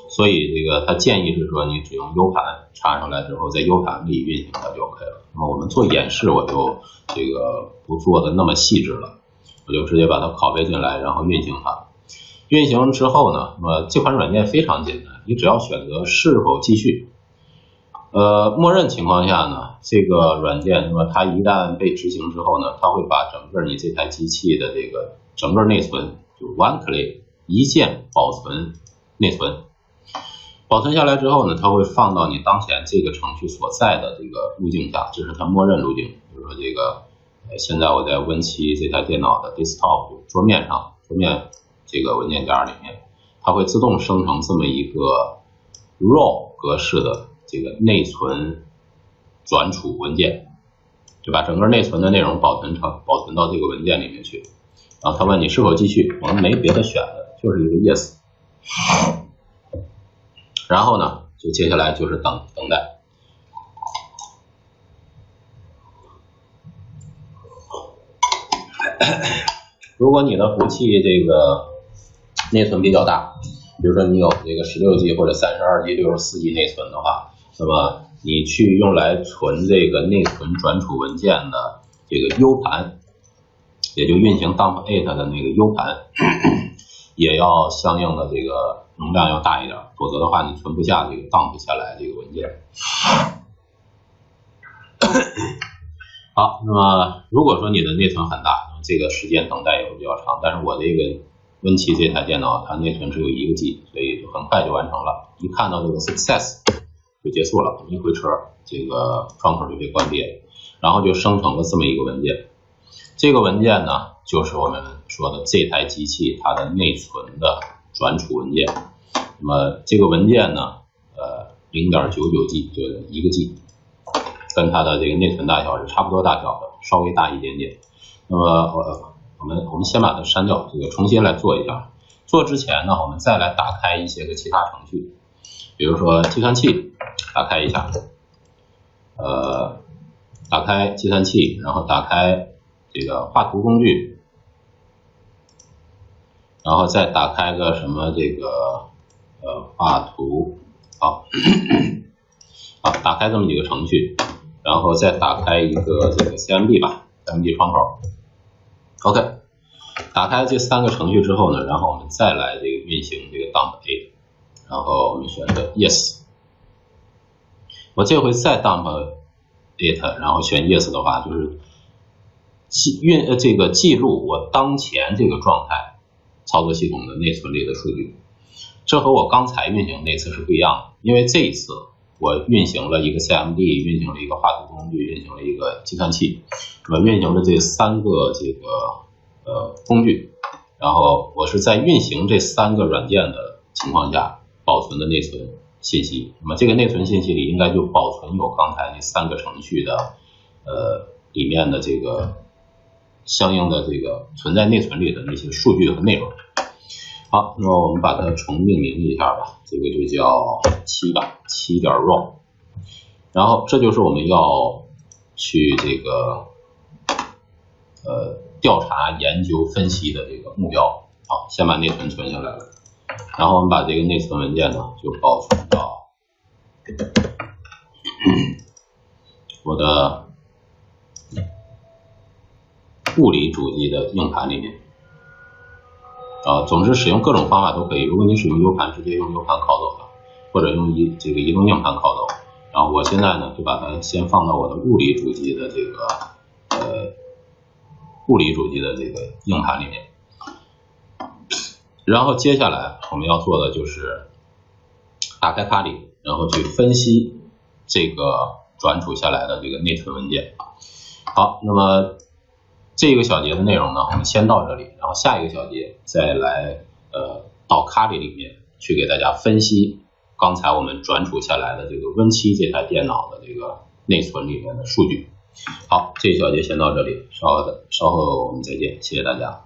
所以这个他建议是说，你只用 U 盘插上来之后，在 U 盘里运行它就 OK 了。那么我们做演示，我就这个不做的那么细致了，我就直接把它拷贝进来，然后运行它。运行之后呢，那么这款软件非常简单，你只要选择是否继续。默认情况下呢，这个软件那么它一旦被执行之后呢，它会把整个你这台机器的这个整个内存就 one click 一键保存内存，保存下来之后呢，它会放到你当前这个程序所在的这个路径下，这是它默认路径。比如说这个，现在我在 Win7 这台电脑的 desktop 桌面这个文件夹里面，它会自动生成这么一个 RAW 格式的这个内存转储文件，就把整个内存的内容保存到这个文件里面去。然后他问你是否继续，我们没别的选的，就是一个 yes。然后呢，就接下来就是等待。如果你的服务器这个内存比较大，比如说你有这个16G 或者32G、64G 内存的话，那么你去用来存这个内存转储文件的这个 U 盘，也就运行 dump8 的那个 U 盘，也要相应的这个容量要大一点，否则的话你存不下这个 dump 下来这个文件。好，那么如果说你的内存很大，那么这个时间等待也会比较长，但是我这个Win7这台电脑它内存只有1个G，所以就很快就完成了。一看到这个 success 就结束了，一回车这个窗口就被关闭了，然后就生成了这么一个文件。这个文件呢，就是我们说的这台机器它的内存的转储文件。那么这个文件呢，0.99G 就是1个G， 跟它的这个内存大小是差不多大小的，稍微大一点点。那么我们先把它删掉，这个重新来做一下。做之前呢，我们再来打开一些个其他程序，比如说计算器，打开一下，打开计算器，然后打开这个画图工具，然后再打开个什么这个画图，好，好，打开这么几个程序，然后再打开一个这个 CMD 吧 ，CMD 窗口。OK， 打开这3个程序之后呢，然后我们再来这个运行这个 dump8， 然后我们选择 yes。我这回再 dump8， 然后选 yes 的话，就是这个记录我当前这个状态操作系统的内存里的数据。这和我刚才运行那次是不一样的，因为这一次我运行了一个 CMD， 运行了一个画图工具，运行了一个计算器，那么运行了这3个这个工具，然后我是在运行这3个软件的情况下保存的内存信息。那么这个内存信息里应该就保存有刚才那3个程序的里面的这个相应的这个存在内存里的那些数据和内容。好，那么我们把它重命名一下吧，这个就叫7吧，7.raw。然后这就是我们要去这个调查、研究、分析的这个目标。好，先把内存存下来了，然后我们把这个内存文件呢就保存到我的物理主机的硬盘里面。总之使用各种方法都可以。如果你使用 U 盘，直接用 U 盘拷走的，或者用这个移动硬盘拷走。然后我现在呢就把它先放到我的物理主机的这个硬盘里面。然后接下来我们要做的就是打开卡里，然后去分析这个转储下来的这个内存文件。好，那么这个小节的内容呢，我们先到这里，然后下一个小节再来到卡里里面去给大家分析刚才我们转储下来的这个 Win7这台电脑的这个内存里面的数据。好，这一小节先到这里，稍后我们再见，谢谢大家。